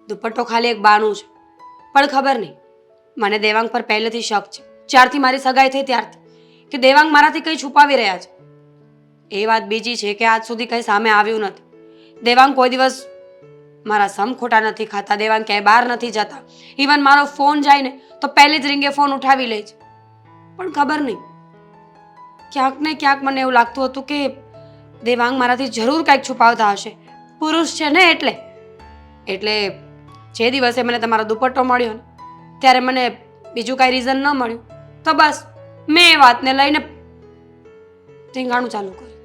[SPEAKER 5] દુપટ્ટો ખાલી એક બહાનું છે. પણ ખબર નહીં, મને દેવાંગ પર પહેલેથી શક છે. જ્યારથી મારી સગાઈ થઈ ત્યારથી કે દેવાંગ મારાથી કંઈ છુપાવી રહ્યા છે. એ વાત બીજી છે કે આજ સુધી કંઈ સામે આવ્યું નથી. દેવાંગ કોઈ દિવસ મારા સમ ખોટા નથી ખાતા. દેવાંગ ક્યાંય બહાર નથી જતા. ઇવન મારો ફોન જાય ને તો પહેલી જ રીંગે ફોન ઉઠાવી લે છે. પણ ખબર નહીં, ક્યાંક ને ક્યાંક મને એવું લાગતું હતું કે દેવાંગ મારાથી જરૂર કંઈક છુપાવતા હશે. પુરુષ છે ને એટલે જે દિવસે મને તમારો દુપટ્ટો મળ્યો ને ત્યારે મને બીજું કાંઈ રીઝન ન મળ્યું તો બસ મેં એ વાતને લઈને ટીંગાણું ચાલુ કર્યું.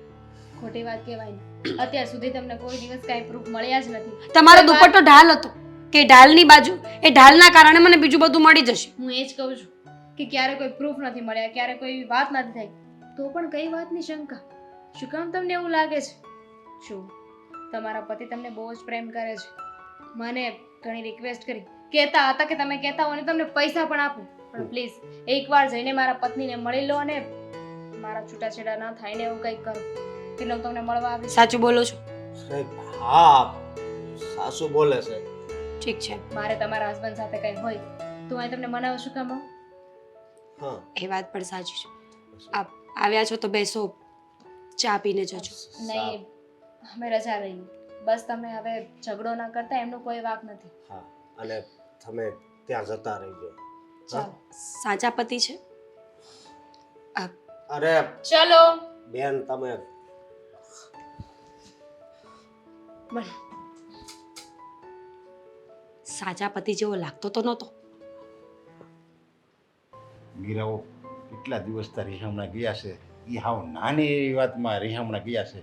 [SPEAKER 4] ખોટી વાત કહેવાય ને. અત્યાર સુધી તમને કોઈ દિવસ કાંઈ પ્રૂફ મળ્યા જ નથી.
[SPEAKER 5] તમારો દુપટ્ટો ઢાલ હતો કે ઢાલની બાજુ, એ ઢાલના કારણે મને બીજું બધું મળી જશે.
[SPEAKER 4] હું એ જ કહું છું કે ક્યારે કોઈ પ્રૂફ નથી મળ્યા, ક્યારે કોઈ વાત નથી થઈ, તો પણ કઈ વાતની શંકા? શું કામ તમને એવું લાગે છે? શું તમારા પતિ તમને બહુ જ પ્રેમ કરે છે? મને ઘણી રિક્વેસ્ટ કરી, કહેતા હતા કે તમે કહેતા હો ને તમને પૈસા પણ આપું, પણ પ્લીઝ એકવાર જઈને મારા પત્નીને મળી લો અને મારા છૂટાછેડા ના થાય ને એવું કંઈક કરો એટલે હું તમને મળવા આવીશ.
[SPEAKER 5] સાચું બોલો છો?
[SPEAKER 6] હા, સાસુ બોલે છે.
[SPEAKER 5] ઠીક છે.
[SPEAKER 4] મારે તમારા હસબન્ડ સાથે કંઈ હોય તો અહીં તમને મનાવો શું કામ?
[SPEAKER 6] હા,
[SPEAKER 5] એ વાત પણ સાચી છે. આપ આવ્યા છો તો બેસો, ચા પીને જજો.
[SPEAKER 4] નહીં, અમે રજા રહી. બસ તમે હવે ઝઘડો ના કરતા, એમનો કોઈ વાંક નથી.
[SPEAKER 6] હા, અને તમે ત્યાં જતા રહીજો.
[SPEAKER 4] ચાલો.
[SPEAKER 5] સાચા પતિ છે?
[SPEAKER 6] અરે
[SPEAKER 4] ચલો.
[SPEAKER 6] બેન, તમે
[SPEAKER 5] સાચા પતિ જેવો લાગતો તો નહોતો.
[SPEAKER 8] મીરાઓ કેટલા દિવસથી રિહામણા ગયા છે. એ હાવ નાની એવી વાતમાં રિહામણા ગયા છે.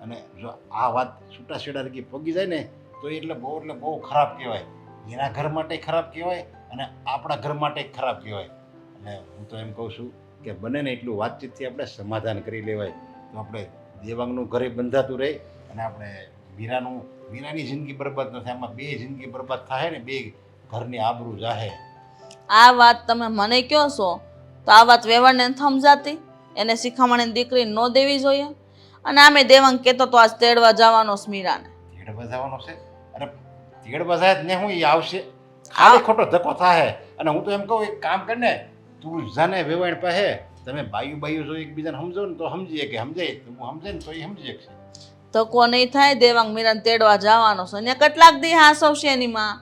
[SPEAKER 8] અને જો આ વાત છૂટાછેડા તરીકે પગી જાય ને તો એટલે બહુ ખરાબ કહેવાય. એના ઘર માટે ખરાબ કહેવાય અને આપણા ઘર માટે ખરાબ કહેવાય. અને હું તો એમ કહું છું કે બને ને એટલું વાતચીતથી આપણે સમાધાન કરી લેવાય તો આપણે દેવાંગનું ઘરે બંધાતું રહે અને આપણે મીરાની જિંદગી બરબાદ ન થાય. આમાં બે જિંદગી બરબાદ થાય ને બે ઘરની આબરૂ જાહે.
[SPEAKER 9] આ વાત તમે મને કહો છો તો આ વાત વેવાણને નથી સમજાતી. એને શિખામણી દીકરી ન દેવી જોઈએ. અને આમે દેવાંગ કહેતો તો આજ તેડવા જવાનો સ્મીરાને.
[SPEAKER 8] તેડવા જવાનો છે? અરે તેડવા જાય ને હું એ આવશે, ખાલી ખોટો ધક્કો થાય. અને હું તો એમ કહું એક કામ કર ને, તું જાને વેવાણ પાસે તમે બાયું જો એકબીજાને સમજો ને તો સમજીએ કે સમજાય. હું સમજે ને તો એ સમજી શકશે.
[SPEAKER 9] ધક્કો નહીં થાય. દેવાંગ મીરાને તેડવા જવાનો છે. એને કેટલાક દી હાસવશે એની માં.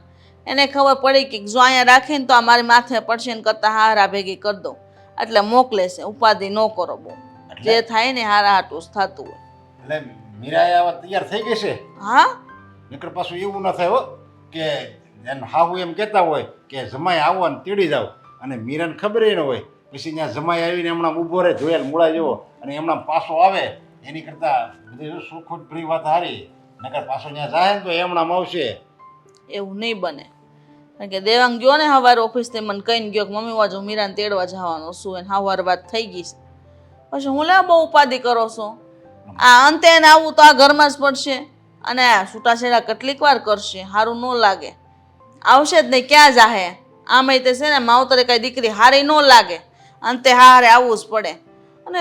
[SPEAKER 9] એને ખબર પડી કે જો અહીંયા રાખીને તો આ મારી માથે પડશે ને કરતાં હારા ભેગી કરી દો એટલે મોકલે છે. ઉપાધિ ન કરો બહુ. જે થાય ને હારા હાટું થતું હોય.
[SPEAKER 8] એટલે મીરાએ આવા તૈયાર થઈ ગઈ છે.
[SPEAKER 9] હા,
[SPEAKER 8] નકર પાછું એવું ન થાય હો કે હાહુ એમ કહેતા હોય કે જમાઈ આવો ને તેડી જાવ અને મીરાને ખબર ન હોય પછી ત્યાં જમાઈ આવીને હમણાં ઊભો રહે જોયેલ મૂળા જેવો અને હમણાં પાછો આવે એની કરતાં બધી સુખોટ ભરી વાત હારી. નકર પાછો ત્યાં જાય ને તો હમણાં આવશે.
[SPEAKER 9] એવું નહીં બને. કારણ કે દેવાંગ ગયો ને સવારે ઓફિસથી મને કહીને ગયો કે મમ્મી વાજો મીરાને તેડવા જવાનું શું એને સવારે વાત થઈ ગઈ છે. પછી હું લે બહુ ઉપાધિ કરો છો. આ અંતે એને આવું તો આ ઘરમાં જ પડશે અને આ છૂટાછેડા કેટલીક વાર કરશે. સારું ન લાગે. આવશે જ નહીં, ક્યાં જાહે? આમે તે છે ને માવતરે કઈ દીકરી હારી ન લાગે. અંતે હારે આવવું જ પડે. અને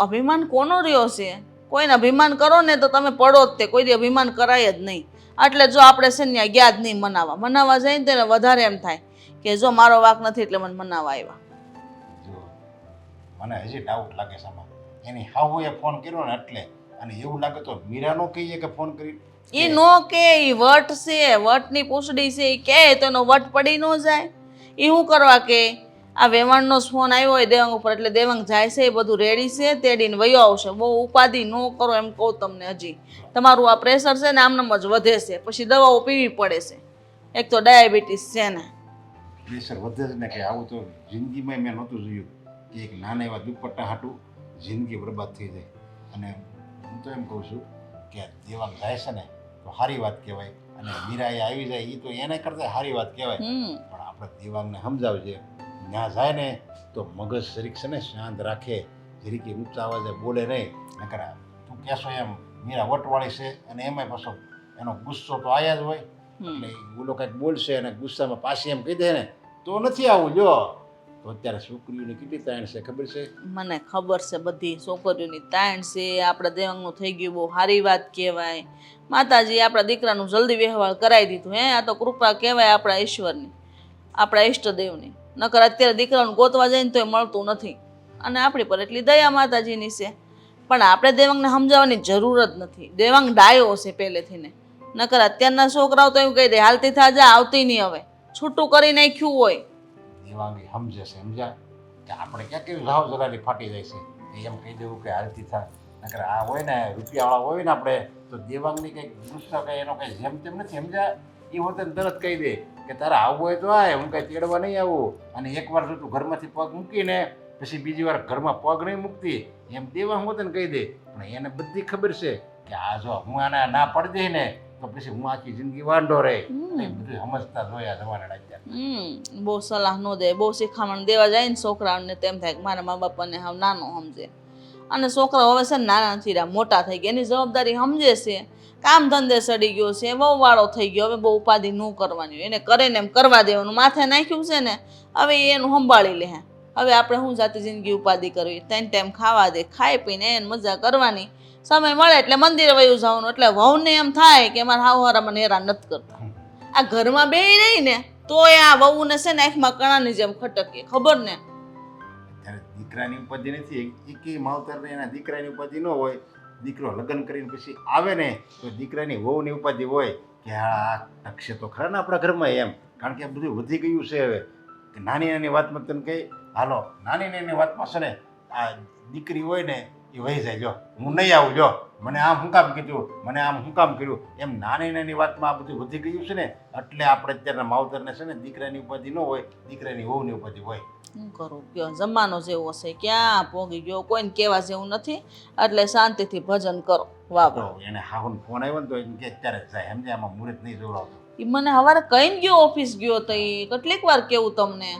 [SPEAKER 9] અભિમાન કોનો રહ્યો છે? કોઈને અભિમાન કરો ને તો તમે પડો જ તે. કોઈ દી અભિમાન કરાય જ નહીં. એટલે જો આપણે છે ને ગયા જ નહીં મનાવવા જઈને તેને વધારે એમ થાય કે જો મારો વાંક નથી એટલે મને મનાવવા આવ્યા.
[SPEAKER 8] જો મને હજી ડાઉટ લાગે છે આમાં. એની હાહુએ ફોન કર્યો ને એટલે અને એવું લાગે તો મીરાનો કહીએ કે ફોન કરી
[SPEAKER 9] એ નો કે ઈ વટ છે, વટની પૂછડી છે. એ કે તો એનો વટ પડી ન જાય. એ શું કરવા કે આ વેવાણનો જ ફોન આવ્યો હોય દેવાંગ ઉપર એટલે દેવાંગ જાય છે. એ બધું રેડી છે, તેડીને વયો આવશે. બહુ ઉપાધિ ન કરો એમ કહું તમને. હજી તમારું આ પ્રેશર છે ને આમનામ જ વધે છે. પછી દવાઓ પીવી પડે છે. એક તો ડાયાબિટીસ છે ને.
[SPEAKER 8] પ્રેશર વધે છે ને કે આવું તો જિંદગીમાં મેં નહોતું જોયું કે એક નાના એવા દુપટ્ટા હાટું જિંદગી બરબાદ થઈ જાય. અને હું તો એમ કહું છું કે દેવાંગ જાય છે ને તો સારી વાત કહેવાય અને મીરાએ આવી જાય એ તો એને કરતાં સારી વાત કહેવાય. પણ આપણે દેવાંગને સમજાવજે ત્યાં જાય ને તો મગજ શરીક છે ને શાંત રાખે જરીકે ઊંચા અવાજે બોલે નહીં. નકર તું કહેશો એમ મીરા વટવાળી છે અને એમાંય પાછો એનો ગુસ્સો તો આયા જ હોય. એટલે બોલો કંઈક બોલશે અને ગુસ્સામાં પાછી એમ કહી દે ને તો નથી આવું. જો તો અત્યારે છોકરીઓની કેટલી તાણ છે ખબર છે?
[SPEAKER 9] મને ખબર છે બધી છોકરીઓની તાણ છે. આપણા દેવાંગનું થઈ ગયું બહુ સારી વાત કહેવાય. માતાજી આપણા દીકરાનું જલ્દી વ્યવહાર કરાવી દીધું. આ તો કૃપા કહેવાય આપણા ઈશ્વરની, આપણા ઈષ્ટદેવની. નકર અત્યારે દીકરાનું ગોતવા જાય ને તો એ મળતું નથી. અને આપણી પર એટલી દયા માતાજીની છે. પણ આપણે દેવાંગને સમજાવવાની જરૂર જ નથી. દેવાંગ ડાયો છે પહેલેથી ને. નકર અત્યારના છોકરાઓ તો એવું કહી દે હાલતી થા જા, આવતી નહીં. હવે છૂટું કરી નાખ્યું હોય.
[SPEAKER 8] દેવાંગી સમજે છે, સમજ્યા કે આપણે ક્યાં કેવી રાવ જલાલી ફાટી જાય છે એમ કહી દેવું કે હાલતી થાય. નકર આ હોય ને રૂપિયાવાળા હોય ને આપણે તો દેવાંગની કંઈક ગુસ્સા કંઈ એનો કંઈ જેમ તેમ નથી. સમજ્યા? એ હોતે તરત કહી દે કે તારે આવવું હોય તો આય, હું કાંઈ તેડવા નહીં આવું. અને એકવાર જો તું ઘરમાંથી પગ મૂકીને પછી બીજી વાર ઘરમાં પગ નહીં મૂકતી એમ દેવાંગ હોતે ને કહી દે. પણ એને બધી ખબર છે કે આ જો હું આને ના પડી દઈ ને તો પછી હું આખી જિંદગી વાંઢો રહે. બધું સમજતા જોયા જવાના અત્યારે.
[SPEAKER 9] બહુ સલાહ ન દે, બહુ શિખામણ દેવા જાય ને છોકરાઓને તેમ થાય કે મારા મા બાપાને હાવ નાનો સમજે. અને છોકરાઓ હવે છે ને નાના નથી રહ્યા, મોટા થઈ ગયા, એની જવાબદારી સમજે છે. કામ ધંધે સડી ગયો છે, બહુ વાળો થઈ ગયો. હવે બહુ ઉપાધિ ન કરવાની, એને કરે ને એમ કરવા દેવાનું. માથે નાખ્યું છે ને હવે એનું સંભાળી લે. હવે આપણે શું જાતે જિંદગી ઉપાધિ કરવી? ટાઈમ ખાવા દે, ખાઈ પીને એને મજા કરવાની. સમય મળે એટલે મંદિરે વયું જવાનું. એટલે વહુને એમ થાય કે મારા હાવહારા મને હેરાન નથી કરતા. આ ઘરમાં બેહી રહી ને તોય આ વહુને છે ને આંખમાં કણાની જેમ ખટકે. ખબર ને?
[SPEAKER 8] ત્યારે દીકરાની ઉપાધિ નથી. એકેય માવતરને એના દીકરાની ઉપાધિ ન હોય. દીકરો લગ્ન કરીને પછી આવે ને તો દીકરાની વહુની ઉપાધિ હોય કે આ ટકશે તો ખરા ને આપણા ઘરમાં એમ. કારણ કે આ બધું વધી ગયું છે હવે. કે નાની નાની વાતમાં તને કહી હાલો, નાની નાની વાતમાં છે ને આ દીકરી હોય ને એ વહી જાય. જો હું નહીં આવું, જો મને આમ શું કામ કીધું, મને આમ શું કામ કર્યું, એમ નાની નાની વાતમાં આ બધું વધી ગયું છે ને. એટલે આપણે અત્યારના માવતરને છે ને દીકરાની ઉપાધિ ન હોય, દીકરાની વહુની ઉપાધિ હોય.
[SPEAKER 9] શું કરું કયો? જમાનો જેવો છે, ક્યાં પોગી ગયો, કોઈને કહેવા જેવું નથી. એટલે શાંતિથી ભજન કરો. વાહ વાહ.
[SPEAKER 8] તો એને હાહુન ફોન આવ્યો ને તો એમ કે અત્યારે જ જાય. સમજે? આમાં મુહૂર્ત નહીં જોડાવતો.
[SPEAKER 9] એ મને સવારે કહીને ગયો ઓફિસ ગયો તો એ કેટલીક વાર કેવું તમને.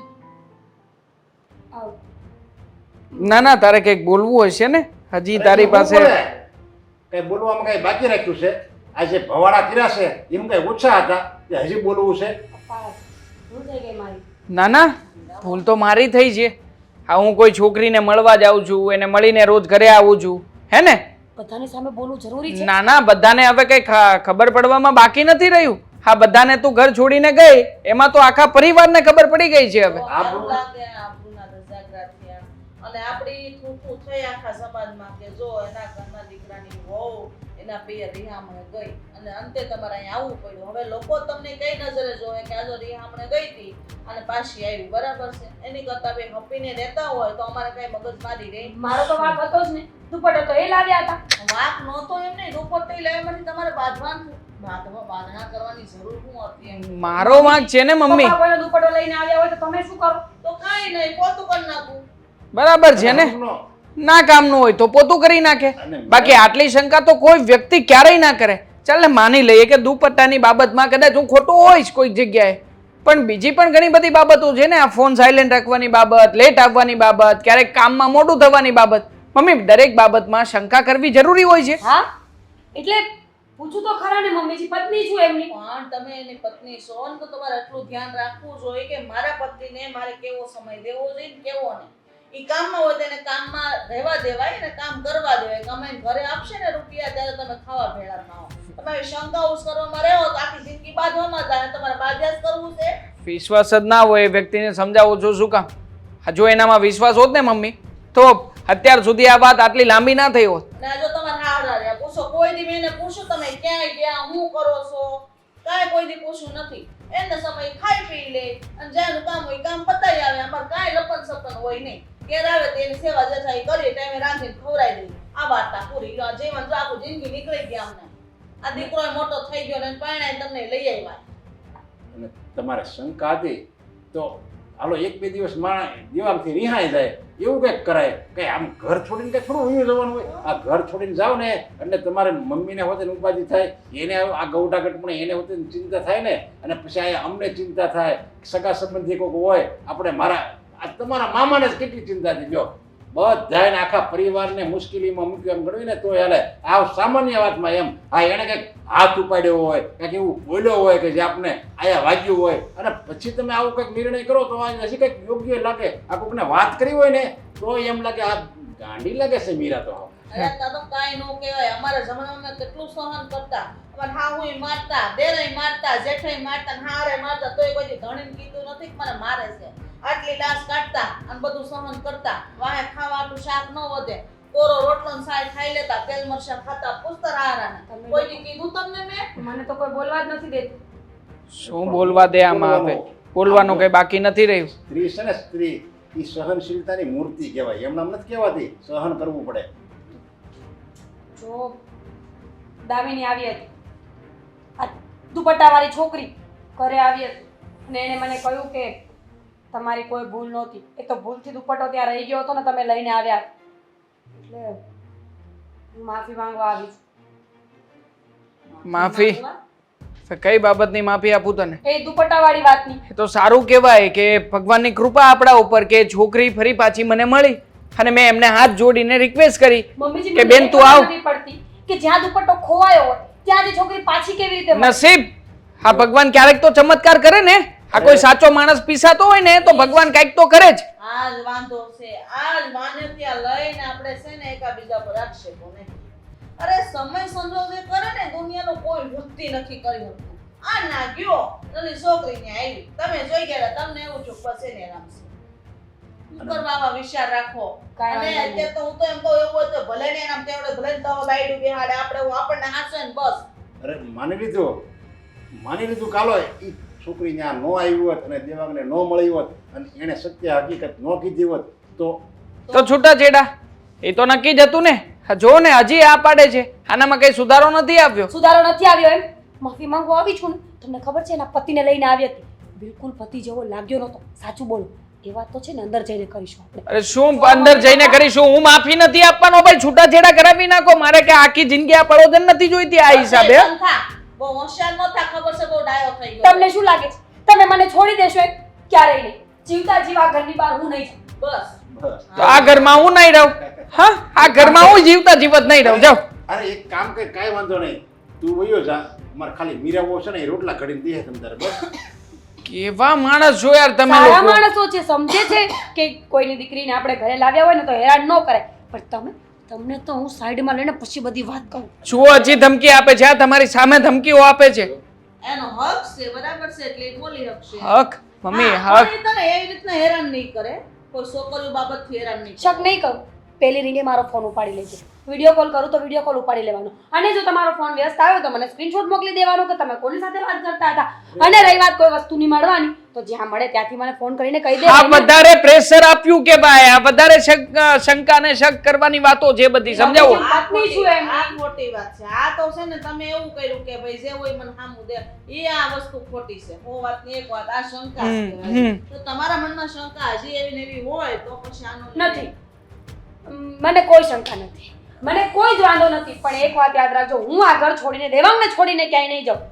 [SPEAKER 1] ના ના, તારે કંઈક બોલવું હશે ને હજી તારી પાસે?
[SPEAKER 8] કઈ બોલવામાં કઈ બાકી રાખ્યું છે? આજે ભવાડા કર્યા છે એમ કઈ ઓછા હતા કે હજી બોલવું છે?
[SPEAKER 1] ના ના, ભૂલ તો મારી થઈ છે. હા, હું કોઈ છોકરીને મળવા જાઉં છું, એને મળીને રોજ ઘરે આવું છું, હે ને?
[SPEAKER 5] બધાની સામે બોલવું જરૂરી છે?
[SPEAKER 1] ના ના, બધાને હવે કઈ ખબર પડવામાં બાકી નથી રહ્યું. હા, બધાને તું ઘર છોડીને ગઈ એમાં તો આખા પરિવારને ખબર પડી ગઈ છે હવે.
[SPEAKER 9] અને આપણી થૂથું થઈ આખા સમાજમાં કે જો એના ઘરના દીકરાની વહુ એના પિયર રિહામણે ગઈ અને અંતે તમારે અહીંયા આવવું પડ્યું. હવે લોકો તમને કઈ નજરે જોવે કે આ જો રિહામણે ગઈ હતી અને પાછી આવી, બરાબર છે? એની કરતા બે હપીને રહેતા હોય તો અમારે કઈ મગજ મારી રહી.
[SPEAKER 5] મારો તો વાંક હતો જ ને. દુપટ્ટો તો એ લાવ્યા હતા.
[SPEAKER 9] વાંક નહોતો એમ નહીં, દુપટ્ટો લેવામાંથી તમારે બાંધણા કરવાની જરૂર શું હતી?
[SPEAKER 1] મારો વાંક છે ને મમ્મી.
[SPEAKER 5] પપ્પા કોઈનો દુપટ્ટો લઈને આવ્યા હોય તો તમે શું કરો?
[SPEAKER 9] તો કાંઈ નહીં, પોતું કરી નાખું.
[SPEAKER 1] બરાબર છે ને? ના કામનું હોય તો પોતું કરી નાખે. બાકી આટલી શંકા તો કોઈ વ્યક્તિ ક્યારેય ના કરે. ચાલ ને માની લઈએ કે દુપટ્ટાની બાબતમાં કદાચ હું ખોટો હોઈશ કોઈક જગ્યાએ, પણ બીજી પણ ઘણી બધી બાબતો છે ને. આ ફોન સાયલેન્ટ રાખવાની બાબત, લેટ આવવાની બાબત, ક્યારેક કામમાં મોડું થવાની બાબત. મમ્મી, દરેક બાબતમાં શંકા કરવી જરૂરી હોય છે.
[SPEAKER 5] હા, એટલે પૂછું તો ખરા ને, મમ્મીજી પત્ની છું એમની.
[SPEAKER 9] પણ તમે એની પત્ની છો ને તો તમારે એટલું ધ્યાન રાખવું જોઈએ કે મારા પતિને મારે કેવો સમય દેવો જોઈએ ને કેવો નહીં. ઈ કામમાં હોય તેને કામમાં રહેવા દેવાય ને કામ કરવા દેવાય. કમાઈને ઘરે આપશે ને રૂપિયા ત્યારે તમે ખાવા ભેળા ના હો. તમે શંકા ઉસ્કરવામાં રહો તો આખી જિંદગી બાંધવામાં જાય. તમારે બાધ્યાસ કરવું છે.
[SPEAKER 1] વિશ્વાસ જ ના હોય એ વ્યક્તિને સમજાવું છું શું કામ? જો એનામાં વિશ્વાસ હોત ને મમ્મી તો અત્યાર સુધી આ વાત આટલી લાંબી ના થઈ હોત.
[SPEAKER 9] ના, જો તમારે હાવડા રહ્યા પૂછો, કોઈ દી મેં એને પૂછ્યું તમે ક્યાંય ગયા, શું કરો છો, કાંઈ કોઈ દી પૂછ્યું નથી. એને સમય ખાઈ પી લે અને જ્યાંનું કામ હોય કામ પતાઈ આવે. અમારે કાંઈ લપન સપન હોય નહીં. ઘેર આવે તો એની સેવા જથાઈ કરી, ટાઈમે રાંધીને ખવડાવી દઈએ. આ વાર્તા પૂરી. જીવન તો આખું જિંદગી નીકળી ગયા અમને. આ દીકરો મોટો થઈ ગયો ને પરણાઈ તમને લઈ આવ્યા.
[SPEAKER 8] અને તમારે શંકા હતી તો હાલો એક બે દિવસ માણસ દિવાળથી રિહાઈ જાય એવું કંઈક કરાય. કંઈ આમ ઘર છોડીને કંઈ થોડું અહીંયા જવાનું હોય. આ ઘર છોડીને જાઓ ને એટલે તમારે મમ્મીને હોતે ઉપાધિ થાય, એને આ ગૌઢાગઢ પણ એને હોતે ચિંતા થાય ને. અને પછી આ અમને ચિંતા થાય, સગા સંબંધી કોઈક હોય આપણે મારા આ તમારા મામાને જ કેટલી ચિંતા છે. જો બધાને આખા પરિવારને મુશ્કેલીમાં મૂક્યો એમ ગણવી ને તો હાલે. આ સામાન્ય વાતમાં એમ હા એને કંઈક હાથ ઉપાડ્યો હોય કંઈક એવું બોલ્યો હોય કે જે આપને આયા વાગ્યું હોય અને પછી તમે આવો કંઈક નિર્ણય કરો તો આ હજી કંઈક યોગ્ય લાગે. આ કોકને વાત કરી હોય ને તો એમ લાગે આ ગાંડી લાગે છે મીરા તો.
[SPEAKER 9] અરે તા તો કાંઈ ન કહેવાય. અમારા જમાનામાં કેટલું સહન કરતા. અમારે હાહુય મારતા, દેરાય મારતા, જેઠાય મારતા, ને હારે મારતા, તોય કોઈ દી ધણીને કીધું નથી કે મને મારે છે. આટલી લાશ કાઢતા અને બધું સહન કરતા. વાહે ખાવા આટલું શાક ન વધે, કોરો રોટલો ને શાક ખાઈ લેતા, તેલ મરચાં ખાતા, પુસ્તર હારાના. કોઈ દી કીધું તમને મેં?
[SPEAKER 5] મને તો કોઈ બોલવા જ નથી દેતું.
[SPEAKER 1] શું બોલવા દે આમાં હવે? બોલવાનું કઈ બાકી નથી રહ્યું.
[SPEAKER 8] સ્ત્રી છે ને સ્ત્રી એ સહનશીલતાની મૂર્તિ કહેવાય. એમનામ નથી કહેવાતી. સહન કરવું પડે.
[SPEAKER 5] જો દામિની આવી હતી, આ દુપટ્ટાવાળી છોકરી ઘરે આવી હતી અને એણે મને કહ્યું કે તમારી કોઈ ભૂલ નહોતી, એ તો ભૂલથી દુપટ્ટો ત્યાં રહી ગયો હતો ને તમે લઈને આવ્યા, એટલે હું માફી માંગવા આવી છું.
[SPEAKER 1] માફી? કઈ બાબતની માફી આપું તને?
[SPEAKER 5] એ દુપટ્ટાવાળી વાતની.
[SPEAKER 1] એ તો સારું કહેવાય કે ભગવાનની કૃપા આપણા ઉપર કે છોકરી ફરી પાછી મને મળી અને મેં એમને હાથ જોડીને રિક્વેસ્ટ કરી
[SPEAKER 5] મમ્મીજી
[SPEAKER 1] કે
[SPEAKER 5] મને
[SPEAKER 1] બેન
[SPEAKER 5] એ
[SPEAKER 1] તું આવ.
[SPEAKER 5] ખબર નથી પડતી કે જ્યાં દુપટ્ટો ખોવાયો હોય ત્યાંથી છોકરી પાછી કેવી રીતે મળે?
[SPEAKER 1] નસીબ. હા, ભગવાન ક્યારેક તો ચમત્કાર કરે ને. આ કોઈ સાચો માણસ પીસાતો હોય ને તો ભગવાન કઈક તો કરે જ.
[SPEAKER 9] આ જ વાંધો છે. આ જ માન્યતા લઈને આપણે છે ને એકાબીજા પર આક્ષેપો નહીં. અરે સમય સંજોગે કરે ને દુનિયાનો કોઈ વ્યક્તિ નથી કરી શકતું. આ ના ગયો નલી છોકરીને આવી, તમે જોઈ ગયા, તમને એવું છું બસ એને રમશે. ઉપર બાબા વિચાર રાખો.
[SPEAKER 5] કાંઈ
[SPEAKER 9] અને
[SPEAKER 5] વાંધો
[SPEAKER 9] અત્યારે તો હું તો એમ કહું એવું હોય તો ભલે ને એનામ તેવડે ભલે ને દવા બાયડું બેહાડે આપણે આપણને હાસે ને બસ.
[SPEAKER 8] અરે માની લીધું કાલો એ છોકરી ત્યાં ન આવી હોત અને દેવાંગને ન મળી હોત અને એને સત્ય હકીકત ન કીધી હોત તો
[SPEAKER 1] છૂટાછેડા એ તો નક્કી જ હતું ને. જો ને હજી આ પાડે છે. આનામાં કઈ સુધારો નથી આવ્યો.
[SPEAKER 5] સુધારો નથી આવ્યો એમ? માફી માંગવા આવી છું ને. તમને ખબર છે એના પતિને લઈને આવી હતી, બિલકુલ પતિ જેવો લાગ્યો નતો. સાચું બોલો, એ વાત તો છે ને અંદર જઈને કરીશું આપણે.
[SPEAKER 1] અરે શું અંદર જઈને કરીશું? હું માફી નથી આપવાનો ભાઈ. છૂટાછેડા કરાવી નાખો. મારે કે આખી જિંદગી આ પડોદન નથી જોઈતી આ હિસાબે.
[SPEAKER 9] બહુ હોશિયાર ન થા, ખબર છે બહુ ડાયો થઈ ગયો.
[SPEAKER 5] તમને શું લાગે છે તમે મને છોડી દેશો? એમ ક્યારેય નહીં. જીવતા જીવા ઘરની બહાર હું નહીં જાઉં.
[SPEAKER 9] બસ
[SPEAKER 1] તો આ ઘરમાં હું નહીં રહું. હા, આ ઘરમાં હું જીવતા જીવત નહીં રહું. જાઓ.
[SPEAKER 8] અરે એક કામ કર, કાંઈ વાંધો નહીં, તું વયો જા. અમારે ખાલી મીરાવો છે ને એ રોટલા ઘડીને દે તમ તારે બસ.
[SPEAKER 1] કેવા માણસ છો યાર તમે
[SPEAKER 5] સારા
[SPEAKER 1] લોકો.
[SPEAKER 5] માણસો છે, સમજે છે કે કોઈની દીકરીને આપણે ઘરે લાવ્યા હોય ને તો હેરાન ન કરે, પણ તમને તો હું સાઈડમાં લઈને પછી બધી વાત કહું.
[SPEAKER 1] શું હજી ધમકી આપે છે? આ તમારી સામે ધમકીઓ આપે છે.
[SPEAKER 9] એનો હક છે, બરાબર છે, એટલે એ બોલી શકશે.
[SPEAKER 1] હક મમ્મી,
[SPEAKER 9] હા,
[SPEAKER 1] હક.
[SPEAKER 9] પણ એ તને એવી રીતના હેરાન નહીં કરે, કોઈ છોકરીઓ બાબતથી હેરાન નહીં કરે.
[SPEAKER 5] શક નહીં કરું. પહેલી રીંગે મારો ફોન ઉપાડી લેજો. વિડીયો કોલ કરું તો વિડીયો કોલ ઉપાડી લેવાનો. અને જો તમારો ફોન વ્યસ્ત આવ્યો તો મને સ્ક્રીનશોટ મોકલી દેવાનો કે તમે કોની સાથે વાત કરતા હતા. અને રહી વાત કોઈ વસ્તુની મળવાની તો જ્યાં મળે ત્યાંથી મને ફોન કરીને કહી
[SPEAKER 1] આ
[SPEAKER 5] દેવાનું.
[SPEAKER 1] વધારે પ્રેશર આપ્યું કે ભાઈ? આ વધારે શંકા ને શક કરવાની વાતો છે બધી. સમજાવો.
[SPEAKER 5] આટલી શું એમ?
[SPEAKER 9] આ ખોટી વાત છે. આ તો છે ને તમે એવું કર્યું કે ભાઈ જે હોય મને સામું દે, એ આ વસ્તુ ખોટી છે. હો વાતની એક વાત આ શંકા કહેવાય. તો તમારા મનમાં શંકા હજી એવી ને એવી હોય તો પછી આનો
[SPEAKER 5] નથી. મને કોઈ શંકા નથી, મને કોઈ જ વાંધો નથી. પણ એક વાત યાદ રાખજો, હું આ ઘર છોડીને દેવાંગને છોડીને ક્યાંય નહીં જાઉં.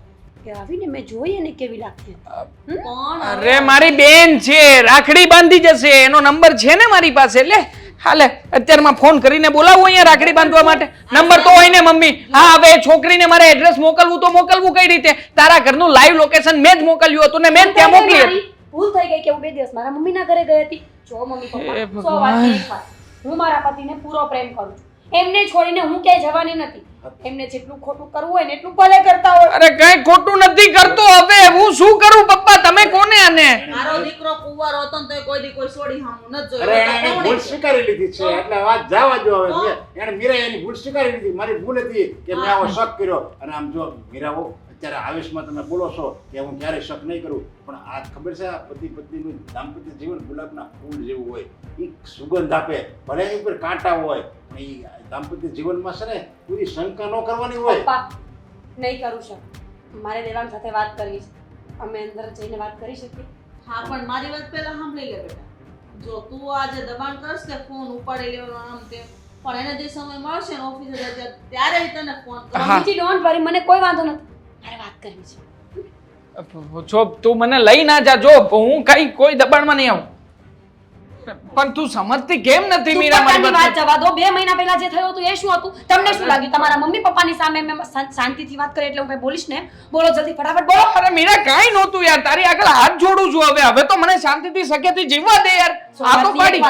[SPEAKER 5] કે આવીને મેં જોઈએ ને કેવી લાગતી હતી.
[SPEAKER 9] પણ
[SPEAKER 1] અરે મારી બેન છે, રાખડી બાંધી જશે. એનો નંબર છે ને મારી પાસે. લે હાલે અત્યારમાં ફોન કરીને બોલાવું અહીંયા રાખડી બાંધવા માટે. નંબર તો હોય ને મમ્મી. હા, હવે છોકરીને મારે એડ્રેસ મોકલવું તો મોકલવું કઈ રીતે? તારા ઘરનું લાઈવ લોકેશન મેં જ મોકલ્યું હતું ને મેં જ ત્યાં મોકલી હતી.
[SPEAKER 5] ભૂલ થઈ ગઈ કે હું 2 દિવસ મારા મમ્મીના ઘરે ગઈ હતી. જો મમ્મી પપ્પા, 100 વાતની એક વાત, હું મારા પતિને પૂરો પ્રેમ કરું છું. એમને છોડીને હું ક્યાંય જવાની નથી. એમને જેટલું ખોટું કરવું હોય ને એટલું ભલે કરતા હોય.
[SPEAKER 1] અરે કઈ ખોટું નથી કરતો. હવે હું શું કરું પપ્પા? તમે કોને આને?
[SPEAKER 9] મારો દીકરો કુંવારો હતો ને તોય કોઈ દી કોઈ છોડી સામું નથી
[SPEAKER 8] અરે
[SPEAKER 9] જોયું.
[SPEAKER 8] એને ભૂલ સ્વીકારી લીધી છે એટલે વાત જવા દો હવે. એને મીરા એની ભૂલ સ્વીકારી લીધી. મારી ભૂલ હતી કે મેં આવો શક કર્યો. અને આમ જો મીરાઓ અત્યારે આવેશમાં તમે બોલો છો કે હું ક્યારેય શક નહીં કરું, પણ આ ખબર છે આ પતિ પત્નીનું દાંપત્ય જીવન ગુલાબના ફૂલ જેવું હોય. એ સુગંધ આપે, ભલે એની ઉપર કાંટા હોય, પણ એ દાંપત્ય જીવનમાં છે ને પૂરી શંકા ન કરવાની હોય.
[SPEAKER 5] પપ્પા નહીં કરું છું. મારે દેવાંગ સાથે વાત કરવી છે. અમે અંદર જઈને વાત કરી શકીએ?
[SPEAKER 9] હા, પણ મારી વાત પહેલા સાંભળી લે બેટા. જો તું આજે દબાણ કરશ કે ફોન ઉપાડી લેવાનો આમ તેમ, પણ એને જે સમય મળશે ને ઓફિસે જાય ત્યારે જ તને ફોન કર.
[SPEAKER 5] મમ્મીજી ડોન્ટ વરી, મને કોઈ વાંધો નથી. મારે વાત કરવી છે.
[SPEAKER 1] જો તું મને લઈ ના જા. જો હું કઈ કોઈ દબાણમાં નહીં આવું. પણ તું સમજતી કેમ નથી મીરા મારી
[SPEAKER 5] દુપટ્ટાની વાત
[SPEAKER 1] વાત
[SPEAKER 5] જવા દો 2 મહિના પહેલા જે થયું હતું એ શું હતું તમને શું લાગ્યું તમારા મમ્મી પપ્પાની સામે મેં શાંતિથી વાત કરી એટલે હું કઈ બોલીશ ને બોલો જલ્દી ફટાફટ બોલો
[SPEAKER 1] અરે મીરા કાંઈ નહોતું યાર તારી આગળ હાથ જોડું છું હવે તો મને શાંતિથી સકેથી જીવવા દે યાર આ તો પાડી